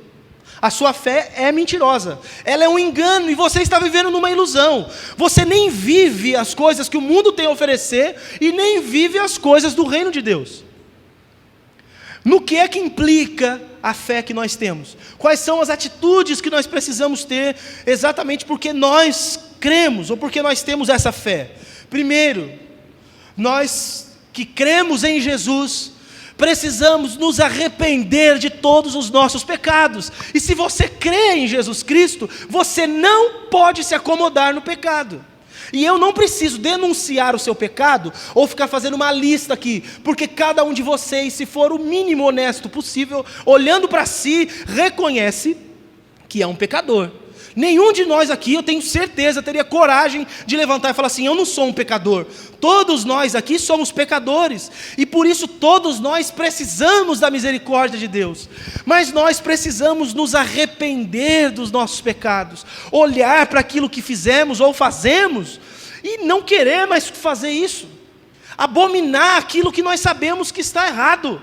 A sua fé é mentirosa, ela é um engano e você está vivendo numa ilusão. Você nem vive as coisas que o mundo tem a oferecer e nem vive as coisas do reino de Deus. No que é que implica a fé que nós temos? Quais são as atitudes que nós precisamos ter exatamente porque nós cremos ou porque nós temos essa fé? Primeiro, nós que cremos em Jesus, precisamos nos arrepender de todos os nossos pecados. E se você crê em Jesus Cristo, você não pode se acomodar no pecado. E eu não preciso denunciar o seu pecado, ou ficar fazendo uma lista aqui, porque cada um de vocês, se for o mínimo honesto possível, olhando para si, reconhece que é um pecador. Nenhum de nós aqui, eu tenho certeza, teria coragem de levantar e falar assim: eu não sou um pecador. Todos nós aqui somos pecadores, e por isso todos nós precisamos da misericórdia de Deus. Mas nós precisamos nos arrepender dos nossos pecados, olhar para aquilo que fizemos ou fazemos, e não querer mais fazer isso, abominar aquilo que nós sabemos que está errado.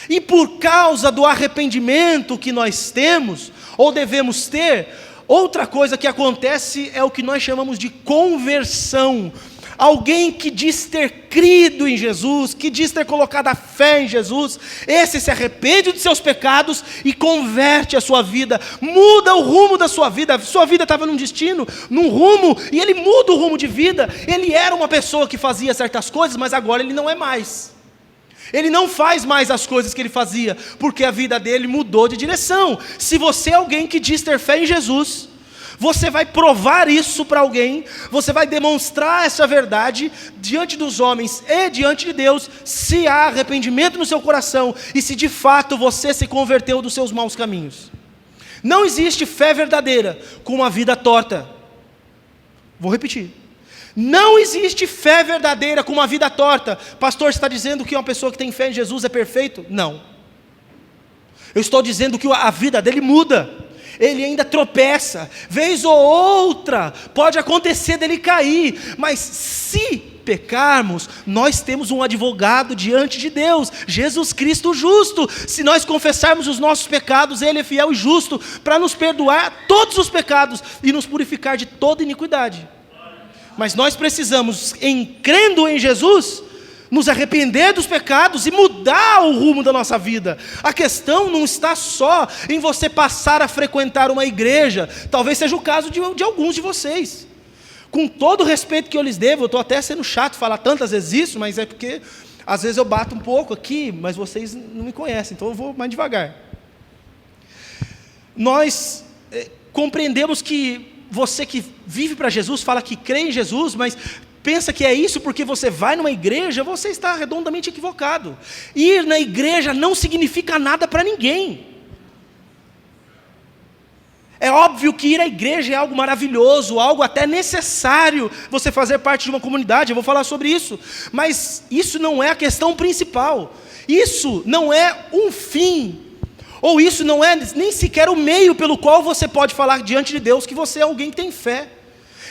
E por causa do arrependimento que nós temos, ou devemos ter, outra coisa que acontece é o que nós chamamos de conversão. Alguém que diz ter crido em Jesus, que diz ter colocado a fé em Jesus, esse se arrepende dos seus pecados e converte a sua vida, muda o rumo da sua vida estava num destino, num rumo, e ele muda o rumo de vida. Ele era uma pessoa que fazia certas coisas, mas agora ele não é mais. Ele não faz mais as coisas que ele fazia, porque a vida dele mudou de direção. Se você é alguém que diz ter fé em Jesus, você vai provar isso para alguém, você vai demonstrar essa verdade diante dos homens e diante de Deus, se há arrependimento no seu coração e se de fato você se converteu dos seus maus caminhos. Não existe fé verdadeira com uma vida torta. Vou repetir. Não existe fé verdadeira com uma vida torta. Pastor, você está dizendo que uma pessoa que tem fé em Jesus é perfeito? Não. Eu estou dizendo que a vida dele muda. Ele ainda tropeça. Vez ou outra, pode acontecer dele cair. Mas se pecarmos, nós temos um advogado diante de Deus, Jesus Cristo justo. Se nós confessarmos os nossos pecados, Ele é fiel e justo para nos perdoar todos os pecados e nos purificar de toda iniquidade. Mas nós precisamos, crendo em Jesus, nos arrepender dos pecados e mudar o rumo da nossa vida. A questão não está só em você passar a frequentar uma igreja. Talvez seja o caso de alguns de vocês. Com todo o respeito que eu lhes devo, eu estou até sendo chato falar tantas vezes isso, mas é porque às vezes eu bato um pouco aqui, mas vocês não me conhecem, então eu vou mais devagar. Nós compreendemos que você que vive para Jesus, fala que crê em Jesus, mas pensa que é isso porque você vai numa igreja, você está redondamente equivocado. Ir na igreja não significa nada para ninguém. É óbvio que ir à igreja é algo maravilhoso, algo até necessário, você fazer parte de uma comunidade, eu vou falar sobre isso. Mas isso não é a questão principal. Isso não é um fim. Ou isso não é nem sequer o meio pelo qual você pode falar diante de Deus que você é alguém que tem fé.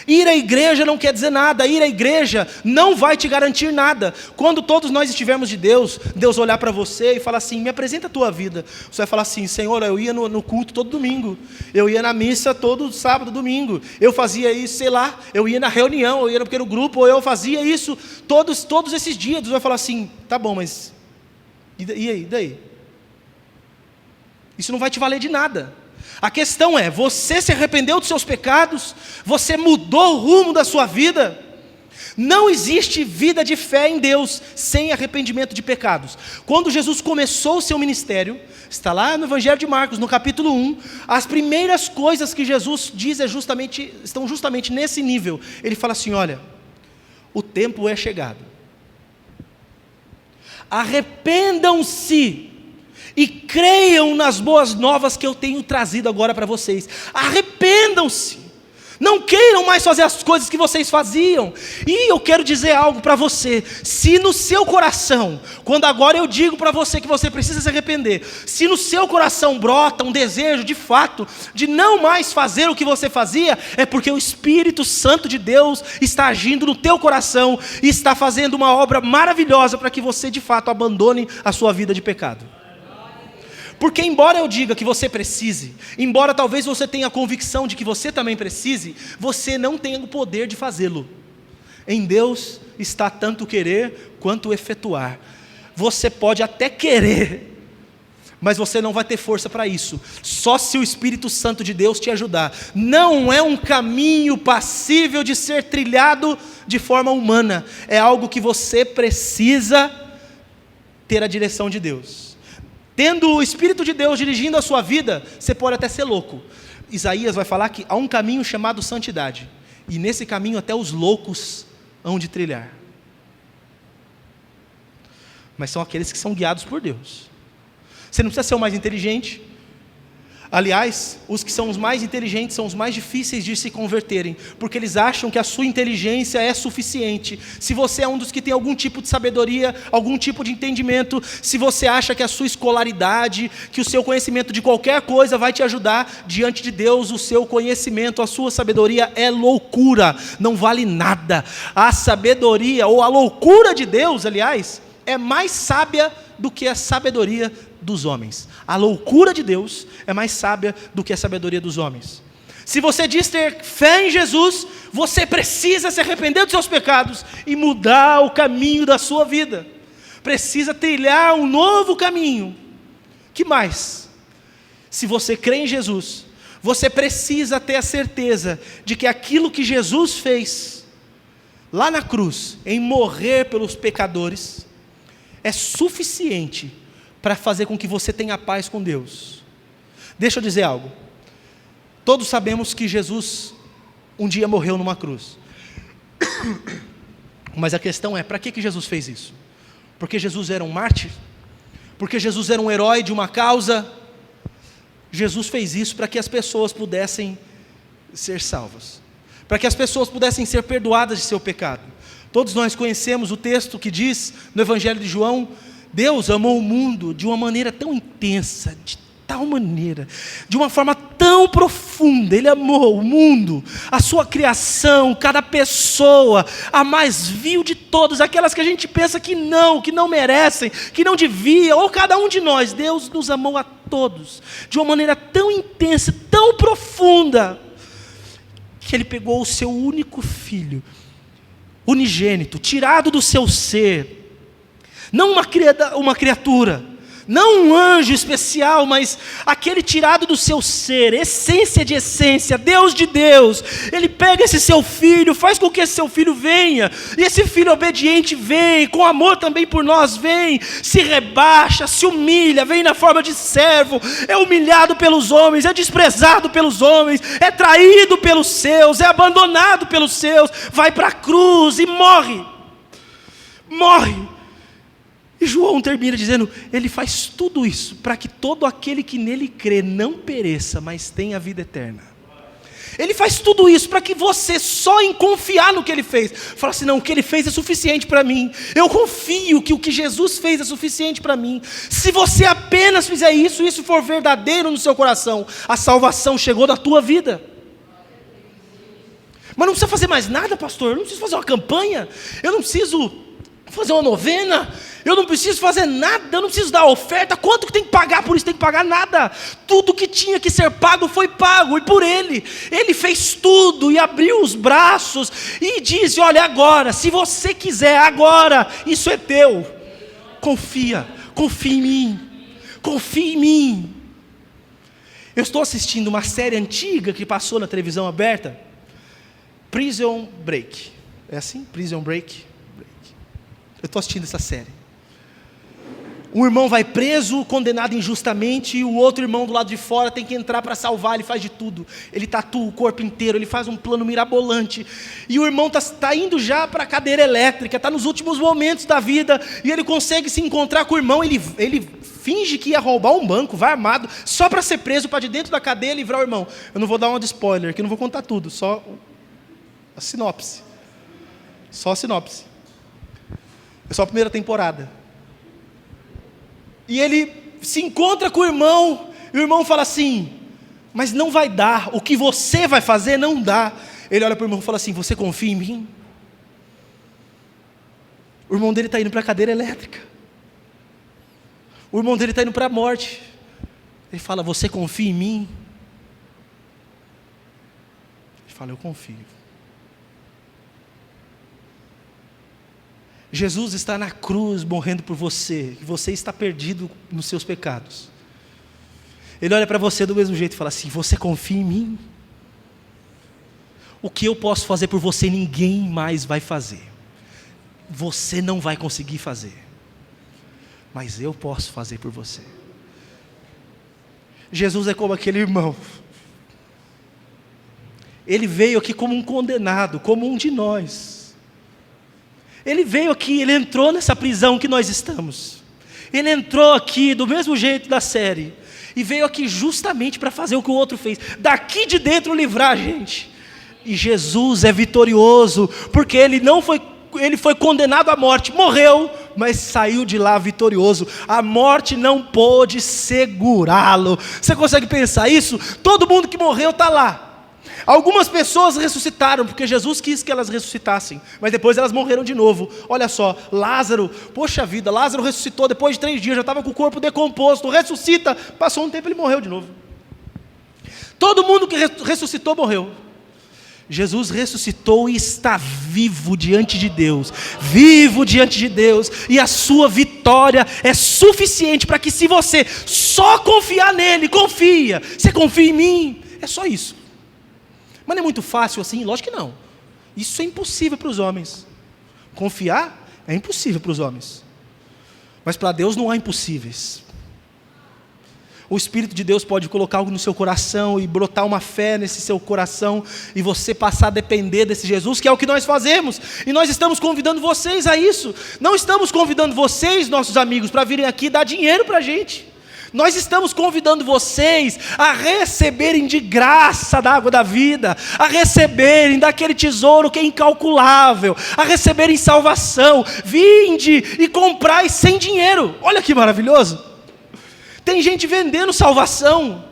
Ir à igreja não quer dizer nada, ir à igreja não vai te garantir nada. Quando todos nós estivermos de Deus, Deus olhar para você e falar assim: me apresenta a tua vida. Você vai falar assim: Senhor, eu ia no culto todo domingo, eu ia na missa todo sábado, domingo, eu fazia isso, sei lá, eu ia na reunião, eu ia no pequeno grupo, ou eu fazia isso todos esses dias. Deus vai falar assim: tá bom, mas e daí? Isso não vai te valer de nada. A questão é, você se arrependeu dos seus pecados, você mudou o rumo da sua vida. Não existe vida de fé em Deus sem arrependimento de pecados. Quando Jesus começou o seu ministério, está lá no Evangelho de Marcos, no capítulo 1, as primeiras coisas que Jesus diz estão justamente nesse nível. Ele fala assim: olha, o tempo é chegado. Arrependam-se e creiam nas boas novas que eu tenho trazido agora para vocês. Arrependam-se. Não queiram mais fazer as coisas que vocês faziam. E eu quero dizer algo para você. Se no seu coração, quando agora eu digo para você que você precisa se arrepender, se no seu coração brota um desejo de fato de não mais fazer o que você fazia, é porque o Espírito Santo de Deus está agindo no teu coração e está fazendo uma obra maravilhosa para que você de fato abandone a sua vida de pecado. Porque embora eu diga que você precise, embora talvez você tenha a convicção de que você também precise, você não tem o poder de fazê-lo. Em Deus está tanto querer quanto efetuar. Você pode até querer, mas você não vai ter força para isso, só se o Espírito Santo de Deus te ajudar. Não é um caminho passível de ser trilhado de forma humana, é algo que você precisa ter a direção de Deus. Tendo o Espírito de Deus dirigindo a sua vida, você pode até ser louco. Isaías vai falar que há um caminho chamado santidade, e nesse caminho até os loucos hão de trilhar. Mas são aqueles que são guiados por Deus. Você não precisa ser o mais inteligente. Aliás, os que são os mais inteligentes são os mais difíceis de se converterem, porque eles acham que a sua inteligência é suficiente. Se você é um dos que tem algum tipo de sabedoria, algum tipo de entendimento, se você acha que a sua escolaridade, que o seu conhecimento de qualquer coisa vai te ajudar, diante de Deus, o seu conhecimento, a sua sabedoria é loucura, não vale nada. A sabedoria, ou a loucura de Deus, aliás, é mais sábia do que a sabedoria dos homens. A loucura de Deus é mais sábia do que a sabedoria dos homens. Se você diz ter fé em Jesus, você precisa se arrepender dos seus pecados e mudar o caminho da sua vida. Precisa trilhar um novo caminho. Que mais? Se você crê em Jesus, você precisa ter a certeza de que aquilo que Jesus fez lá na cruz, em morrer pelos pecadores, é suficiente para fazer com que você tenha paz com Deus. Deixa eu dizer algo. Todos sabemos que Jesus um dia morreu numa cruz. Mas a questão é, para que Jesus fez isso? Porque Jesus era um mártir? Porque Jesus era um herói de uma causa? Jesus fez isso para que as pessoas pudessem ser salvas, para que as pessoas pudessem ser perdoadas de seu pecado. Todos nós conhecemos o texto que diz no Evangelho de João: Deus amou o mundo de uma maneira tão intensa, de tal maneira, de uma forma tão profunda. Ele amou o mundo, a sua criação, cada pessoa, a mais vil de todas, aquelas que a gente pensa que não merecem, que não deviam, ou cada um de nós. Deus nos amou a todos de uma maneira tão intensa, tão profunda, que Ele pegou o seu único filho, unigênito, tirado do seu ser, não uma criatura, não um anjo especial, mas aquele tirado do seu ser, essência de essência, Deus de Deus. Ele pega esse seu filho, faz com que esse seu filho venha, e esse filho obediente vem, com amor também por nós vem, se rebaixa, se humilha, vem na forma de servo, é humilhado pelos homens, é desprezado pelos homens, é traído pelos seus, é abandonado pelos seus, vai para a cruz e morre. E João termina dizendo: Ele faz tudo isso para que todo aquele que nele crê não pereça, mas tenha a vida eterna. Ele faz tudo isso para que você, só em confiar no que Ele fez, fala assim: não, o que Ele fez é suficiente para mim, eu confio que o que Jesus fez é suficiente para mim. Se você apenas fizer isso, isso for verdadeiro no seu coração, a salvação chegou na tua vida. Mas não precisa fazer mais nada, pastor, eu não preciso fazer uma campanha, eu não preciso fazer uma novena, eu não preciso fazer nada, eu não preciso dar oferta. Quanto que tem que pagar por isso? Tem que pagar nada. Tudo que tinha que ser pago foi pago, e por Ele fez tudo, e abriu os braços, e disse: olha, agora, se você quiser, agora, isso é teu. Confia em mim. Eu estou assistindo uma série antiga que passou na televisão aberta, Prison Break. É assim? Prison Break. Eu estou assistindo essa série. Um irmão vai preso, condenado injustamente, e o outro irmão do lado de fora tem que entrar para salvar. Ele faz de tudo, ele tatua o corpo inteiro, ele faz um plano mirabolante, e o irmão está indo já para a cadeira elétrica, está nos últimos momentos da vida, e ele consegue se encontrar com o irmão. Ele finge que ia roubar um banco, vai armado, só para ser preso, para de dentro da cadeia livrar o irmão. Eu não vou dar uma de spoiler, que eu não vou contar tudo, só a sinopse. É só a primeira temporada. E ele se encontra com o irmão, e o irmão fala assim: mas não vai dar, o que você vai fazer não dá. Ele olha para o irmão e fala assim: você confia em mim? O irmão dele está indo para a cadeira elétrica, o irmão dele está indo para a morte. Ele fala: você confia em mim? Ele fala: eu confio. Jesus está na cruz morrendo por você, e você está perdido nos seus pecados. Ele olha para você do mesmo jeito e fala assim: você confia em mim? O que eu posso fazer por você, ninguém mais vai fazer. Você não vai conseguir fazer, mas eu posso fazer por você. Jesus é como aquele irmão. Ele veio aqui como um condenado, como um de nós. Ele veio aqui, ele entrou nessa prisão que nós estamos. Ele entrou aqui do mesmo jeito da série. E veio aqui justamente para fazer o que o outro fez, daqui de dentro livrar a gente. E Jesus é vitorioso, porque ele foi condenado à morte, morreu, mas saiu de lá vitorioso. A morte não pôde segurá-lo. Você consegue pensar isso? Todo mundo que morreu está lá. Algumas pessoas ressuscitaram, porque Jesus quis que elas ressuscitassem, mas depois elas morreram de novo. Olha só, Lázaro, poxa vida, Lázaro ressuscitou depois de 3 dias, já estava com o corpo decomposto, ressuscita, passou um tempo e ele morreu de novo. Todo mundo que ressuscitou morreu. Jesus ressuscitou e está vivo diante de Deus, e a sua vitória é suficiente para que, se você só confiar nele, você confia em mim, é só isso. Mas não é muito fácil assim? Lógico que não. Isso é impossível para os homens. Confiar é impossível para os homens. Mas para Deus não há impossíveis. O Espírito de Deus pode colocar algo no seu coração e brotar uma fé nesse seu coração e você passar a depender desse Jesus, que é o que nós fazemos. E nós estamos convidando vocês a isso. Não estamos convidando vocês, nossos amigos, para virem aqui dar dinheiro para a gente. Nós estamos convidando vocês a receberem de graça da água da vida, a receberem daquele tesouro que é incalculável, a receberem salvação. Vinde e comprai sem dinheiro. Olha que maravilhoso. Tem gente vendendo salvação,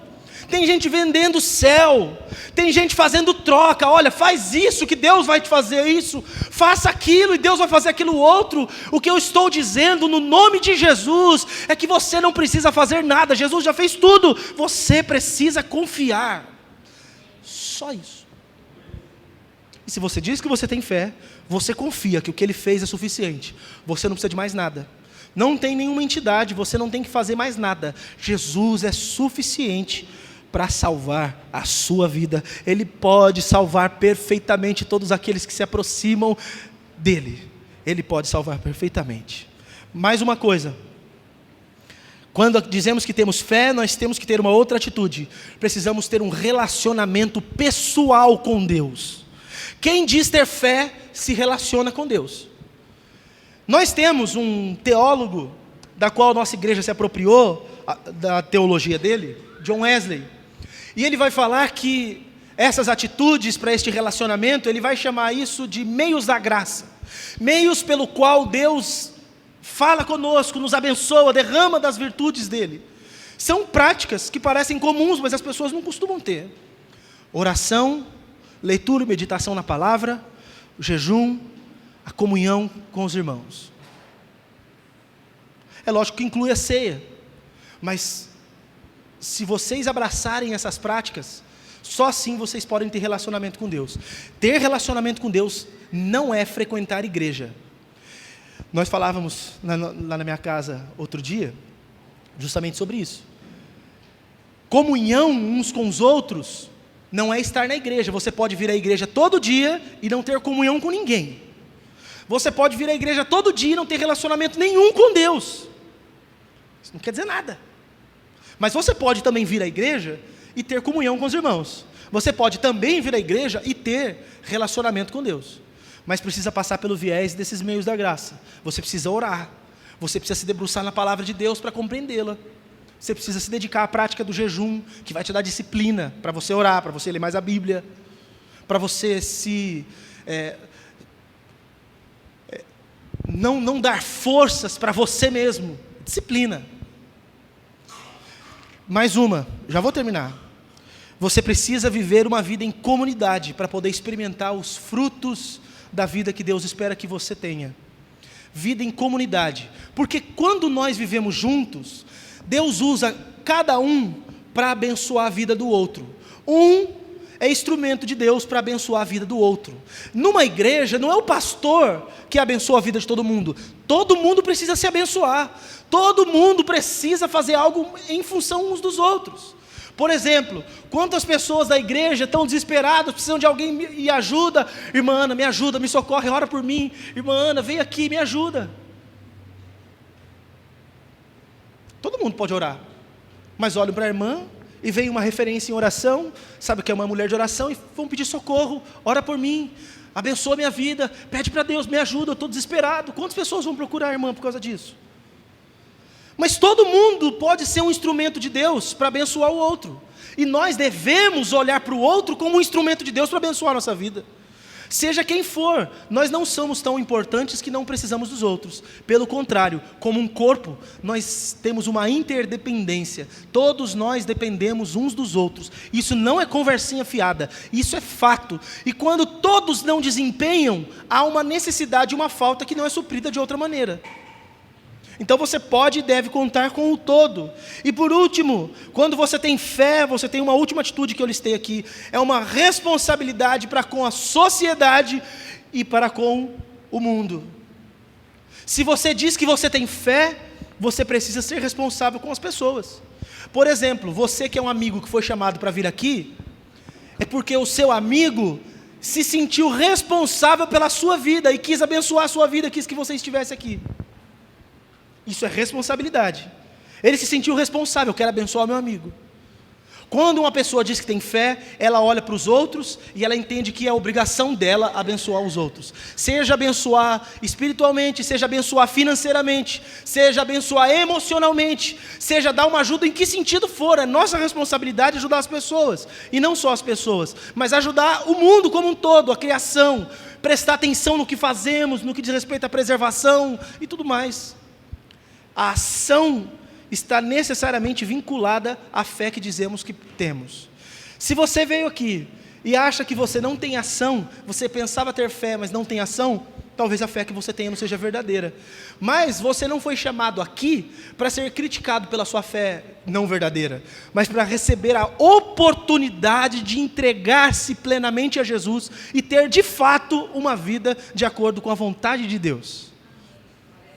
tem gente vendendo céu, tem gente fazendo troca. Olha, faz isso que Deus vai te fazer isso, faça aquilo e Deus vai fazer aquilo outro. O que eu estou dizendo no nome de Jesus é que você não precisa fazer nada, Jesus já fez tudo, você precisa confiar, só isso. E se você diz que você tem fé, você confia que o que Ele fez é suficiente, você não precisa de mais nada. Não tem nenhuma entidade, você não tem que fazer mais nada. Jesus é suficiente para salvar a sua vida. Ele pode salvar perfeitamente todos aqueles que se aproximam dele. Ele pode salvar perfeitamente. Mais uma coisa. Quando dizemos que temos fé, nós temos que ter uma outra atitude. Precisamos ter um relacionamento pessoal com Deus. Quem diz ter fé, se relaciona com Deus. Nós temos um teólogo, da qual a nossa igreja se apropriou, da teologia dele, John Wesley, e ele vai falar que essas atitudes para este relacionamento, ele vai chamar isso de meios da graça, meios pelo qual Deus fala conosco, nos abençoa, derrama das virtudes dele. São práticas que parecem comuns, mas as pessoas não costumam ter. Oração, leitura e meditação na palavra, jejum, a comunhão com os irmãos. É lógico que inclui a ceia, mas se vocês abraçarem essas práticas, só assim vocês podem ter relacionamento com Deus. Ter relacionamento com Deus não é frequentar igreja. Nós falávamos lá na minha casa outro dia, justamente sobre isso. Comunhão uns com os outros não é estar na igreja. Você pode vir à igreja todo dia e não ter comunhão com ninguém. Você pode vir à igreja todo dia e não ter relacionamento nenhum com Deus. Isso não quer dizer nada. Mas você pode também vir à igreja e ter comunhão com os irmãos. Você pode também vir à igreja e ter relacionamento com Deus. Mas precisa passar pelo viés desses meios da graça. Você precisa orar. Você precisa se debruçar na palavra de Deus para compreendê-la. Você precisa se dedicar à prática do jejum, que vai te dar disciplina para você orar, para você ler mais a Bíblia, para você não dar forças para você mesmo. Disciplina. Mais uma, já vou terminar. Você precisa viver uma vida em comunidade para poder experimentar os frutos da vida que Deus espera que você tenha. Vida em comunidade. Porque quando nós vivemos juntos, Deus usa cada um para abençoar a vida do outro. Um é instrumento de Deus para abençoar a vida do outro. Numa igreja, não é o pastor que abençoa a vida de todo mundo. Todo mundo precisa se abençoar. Todo mundo precisa fazer algo em função uns dos outros. Por exemplo, quantas pessoas da igreja estão desesperadas, precisam de alguém e ajuda. Irmã Ana, me ajuda, me socorre, ora por mim. Irmã Ana, vem aqui, me ajuda. Todo mundo pode orar. Mas olham para a irmã e vem uma referência em oração, sabe que é uma mulher de oração, e vão pedir socorro, ora por mim, abençoa minha vida, pede para Deus, me ajuda, eu estou desesperado. Quantas pessoas vão procurar a irmã por causa disso? Mas todo mundo pode ser um instrumento de Deus para abençoar o outro. E nós devemos olhar para o outro como um instrumento de Deus para abençoar a nossa vida. Seja quem for, nós não somos tão importantes que não precisamos dos outros. Pelo contrário, como um corpo, nós temos uma interdependência. Todos nós dependemos uns dos outros. Isso não é conversinha fiada, isso é fato. E quando todos não desempenham, há uma necessidade, uma falta que não é suprida de outra maneira. Então você pode e deve contar com o todo. E por último, quando você tem fé, você tem uma última atitude que eu listei aqui, é uma responsabilidade para com a sociedade e para com o mundo. Se você diz que você tem fé, você precisa ser responsável com as pessoas. Por exemplo, você que é um amigo que foi chamado para vir aqui, é porque o seu amigo se sentiu responsável pela sua vida e quis abençoar a sua vida, quis que você estivesse aqui. Isso é responsabilidade. Ele se sentiu responsável, eu quero abençoar meu amigo. Quando uma pessoa diz que tem fé, ela olha para os outros e ela entende que é obrigação dela abençoar os outros. Seja abençoar espiritualmente, seja abençoar financeiramente, seja abençoar emocionalmente, seja dar uma ajuda em que sentido for. É nossa responsabilidade ajudar as pessoas. E não só as pessoas, mas ajudar o mundo como um todo, a criação. Prestar atenção no que fazemos, no que diz respeito à preservação e tudo mais. A ação está necessariamente vinculada à fé que dizemos que temos. Se você veio aqui e acha que você não tem ação, você pensava ter fé, mas não tem ação, talvez a fé que você tenha não seja verdadeira. Mas você não foi chamado aqui para ser criticado pela sua fé não verdadeira, mas para receber a oportunidade de entregar-se plenamente a Jesus e ter de fato uma vida de acordo com a vontade de Deus.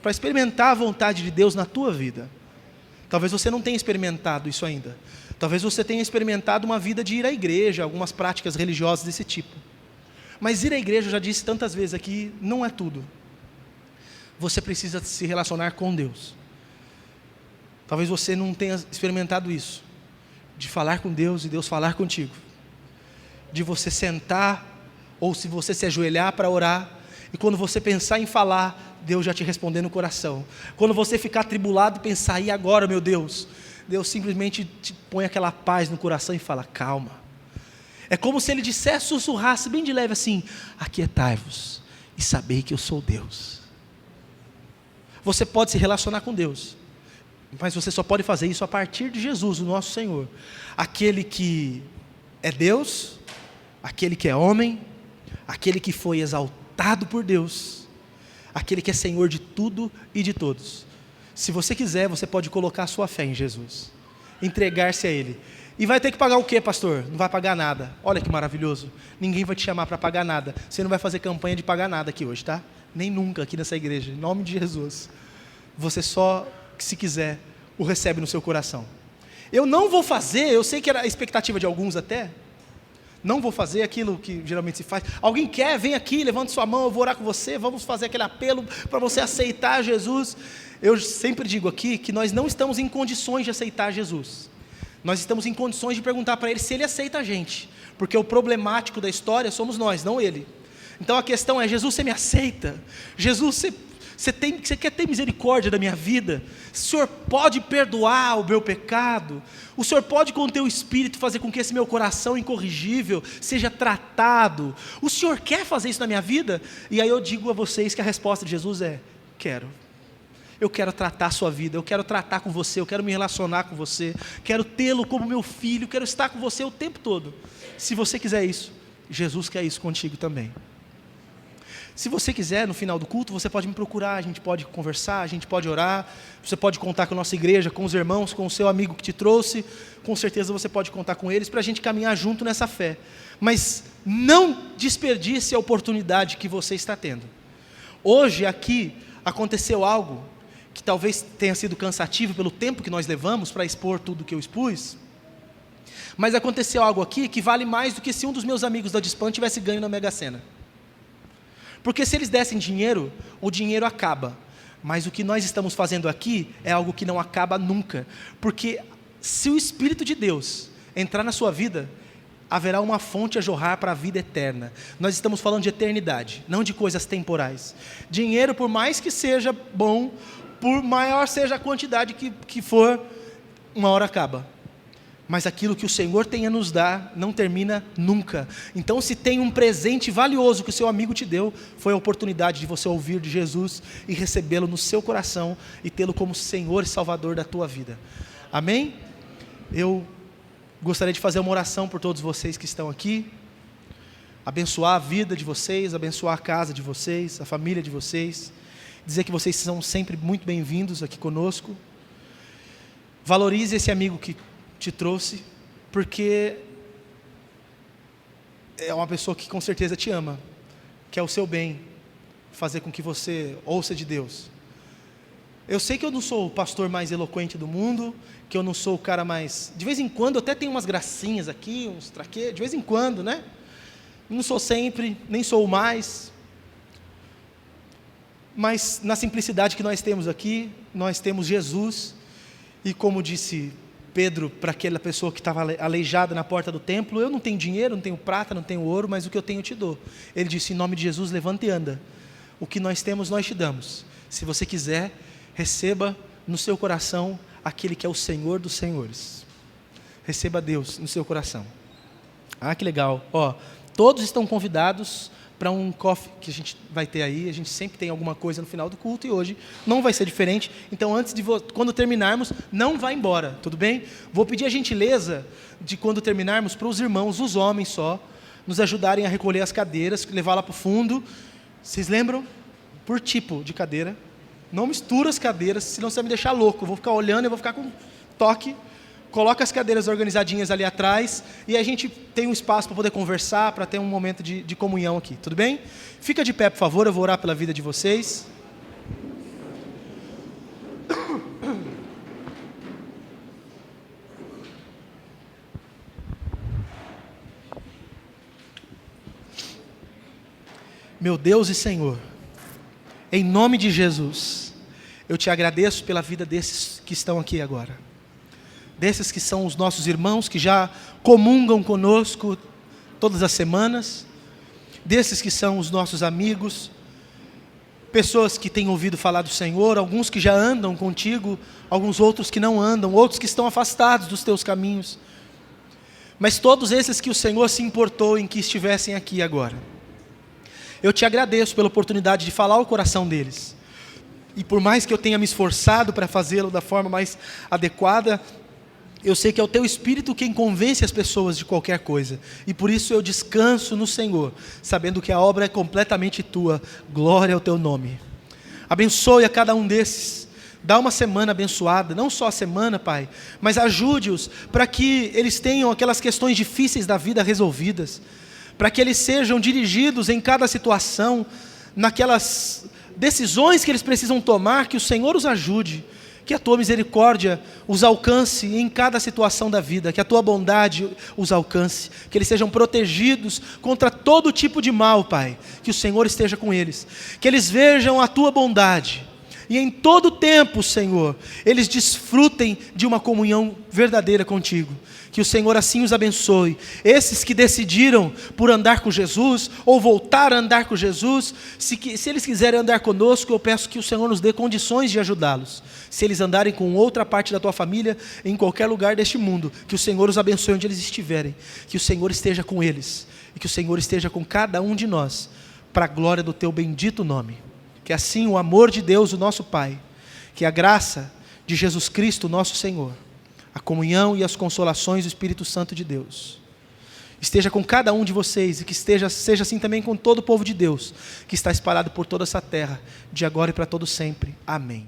Para experimentar a vontade de Deus na tua vida. Talvez você não tenha experimentado isso ainda. Talvez você tenha experimentado uma vida de ir à igreja, algumas práticas religiosas desse tipo. Mas ir à igreja, eu já disse tantas vezes aqui, não é tudo. Você precisa se relacionar com Deus. Talvez você não tenha experimentado isso. De falar com Deus e Deus falar contigo. De você sentar, ou se você se ajoelhar para orar, e quando você pensar em falar, Deus já te responder no coração. Quando você ficar atribulado e pensar, e agora, meu Deus? Deus simplesmente te põe aquela paz no coração e fala, calma. É como se Ele dissesse, sussurrasse bem de leve assim, aquietai-vos e sabei que eu sou Deus. Você pode se relacionar com Deus, mas você só pode fazer isso a partir de Jesus, o nosso Senhor. Aquele que é Deus, aquele que é homem, aquele que foi exaltado por Deus, aquele que é Senhor de tudo e de todos. Se você quiser, você pode colocar a sua fé em Jesus, entregar-se a Ele. E vai ter que pagar o quê, pastor? Não vai pagar nada. Olha que maravilhoso. Ninguém vai te chamar para pagar nada. Você não vai fazer campanha de pagar nada aqui hoje, tá? Nem nunca aqui nessa igreja, em nome de Jesus. Você só, se quiser, o recebe no seu coração. Eu não vou fazer, eu sei que era a expectativa de alguns até, não vou fazer aquilo que geralmente se faz. Alguém quer, vem aqui, levante sua mão, eu vou orar com você, vamos fazer aquele apelo para você aceitar Jesus. Eu sempre digo aqui que nós não estamos em condições de aceitar Jesus. Nós estamos em condições de perguntar para Ele se Ele aceita a gente. Porque o problemático da história somos nós, não Ele. Então a questão é, Jesus, você me aceita? Jesus, você quer ter misericórdia da minha vida? O Senhor pode perdoar o meu pecado? O Senhor pode, com o teu Espírito, fazer com que esse meu coração incorrigível seja tratado? O Senhor quer fazer isso na minha vida? E aí eu digo a vocês que a resposta de Jesus é, quero. Eu quero tratar a sua vida, eu quero tratar com você, eu quero me relacionar com você, quero tê-lo como meu filho, quero estar com você o tempo todo. Se você quiser isso, Jesus quer isso contigo também. Se você quiser, no final do culto, você pode me procurar, a gente pode conversar, a gente pode orar, você pode contar com a nossa igreja, com os irmãos, com o seu amigo que te trouxe, com certeza você pode contar com eles, para a gente caminhar junto nessa fé. Mas não desperdice a oportunidade que você está tendo. Hoje aqui aconteceu algo que talvez tenha sido cansativo pelo tempo que nós levamos para expor tudo que eu expus, mas aconteceu algo aqui que vale mais do que se um dos meus amigos da Dispan tivesse ganho na Mega Sena. Porque se eles dessem dinheiro, o dinheiro acaba. Mas o que nós estamos fazendo aqui é algo que não acaba nunca. Porque se o Espírito de Deus entrar na sua vida, haverá uma fonte a jorrar para a vida eterna. Nós estamos falando de eternidade, não de coisas temporais. Dinheiro, por mais que seja bom, por maior seja a quantidade que for, uma hora acaba. Mas aquilo que o Senhor tem a nos dar não termina nunca. Então, se tem um presente valioso que o seu amigo te deu, foi a oportunidade de você ouvir de Jesus e recebê-lo no seu coração e tê-lo como Senhor e Salvador da tua vida. Amém? Eu gostaria de fazer uma oração por todos vocês que estão aqui, abençoar a vida de vocês, abençoar a casa de vocês, a família de vocês, dizer que vocês são sempre muito bem-vindos aqui conosco. Valorize esse amigo que te trouxe, porque é uma pessoa que com certeza te ama, quer o seu bem, fazer com que você ouça de Deus. Eu sei que eu não sou o pastor mais eloquente do mundo, que eu não sou o cara mais... De vez em quando eu até tenho umas gracinhas aqui, uns traquê, de vez em quando, né? Não sou sempre, nem sou o mais. Mas na simplicidade que nós temos aqui, nós temos Jesus. E como disse Pedro para aquela pessoa que estava aleijada na porta do templo, eu não tenho dinheiro, não tenho prata, não tenho ouro, mas o que eu tenho eu te dou. Ele disse, em nome de Jesus, levanta e anda. O que nós temos, nós te damos. Se você quiser, receba no seu coração aquele que é o Senhor dos Senhores. Receba Deus no seu coração. Ah, que legal. Ó, todos estão convidados para um coffee que a gente vai ter aí. A gente sempre tem alguma coisa no final do culto e hoje não vai ser diferente. Então, quando terminarmos, não vá embora, tudo bem? Vou pedir a gentileza de, quando terminarmos, para os irmãos, os homens só, nos ajudarem a recolher as cadeiras, levar lá para o fundo. Vocês lembram? Por tipo de cadeira. Não mistura as cadeiras, senão você vai me deixar louco. Eu vou ficar olhando, eu vou ficar com toque. Coloca as cadeiras organizadinhas ali atrás e a gente tem um espaço para poder conversar, para ter um momento de comunhão aqui, tudo bem? Fica de pé, por favor, eu vou orar pela vida de vocês. Meu Deus e Senhor, em nome de Jesus, eu te agradeço pela vida desses que estão aqui agora. Desses que são os nossos irmãos, que já comungam conosco todas as semanas. Desses que são os nossos amigos. Pessoas que têm ouvido falar do Senhor, alguns que já andam contigo, alguns outros que não andam, outros que estão afastados dos teus caminhos. Mas todos esses que o Senhor se importou em que estivessem aqui agora. Eu te agradeço pela oportunidade de falar ao coração deles. E por mais que eu tenha me esforçado para fazê-lo da forma mais adequada, eu sei que é o teu Espírito quem convence as pessoas de qualquer coisa. E por isso eu descanso no Senhor, sabendo que a obra é completamente tua. Glória ao teu nome. Abençoe a cada um desses. Dá uma semana abençoada, não só a semana, Pai, mas ajude-os para que eles tenham aquelas questões difíceis da vida resolvidas, para que eles sejam dirigidos em cada situação, naquelas decisões que eles precisam tomar, que o Senhor os ajude, que a tua misericórdia os alcance em cada situação da vida, que a tua bondade os alcance, que eles sejam protegidos contra todo tipo de mal, Pai, que o Senhor esteja com eles, que eles vejam a tua bondade, e em todo tempo, Senhor, eles desfrutem de uma comunhão verdadeira contigo. Que o Senhor assim os abençoe. Esses que decidiram por andar com Jesus, ou voltar a andar com Jesus, se eles quiserem andar conosco, eu peço que o Senhor nos dê condições de ajudá-los. Se eles andarem com outra parte da tua família, em qualquer lugar deste mundo, que o Senhor os abençoe onde eles estiverem. Que o Senhor esteja com eles, e que o Senhor esteja com cada um de nós, para a glória do teu bendito nome. Que assim o amor de Deus, o nosso Pai, que a graça de Jesus Cristo, nosso Senhor, a comunhão e as consolações do Espírito Santo de Deus esteja com cada um de vocês e que seja assim também com todo o povo de Deus que está espalhado por toda essa terra, de agora e para todo sempre. Amém.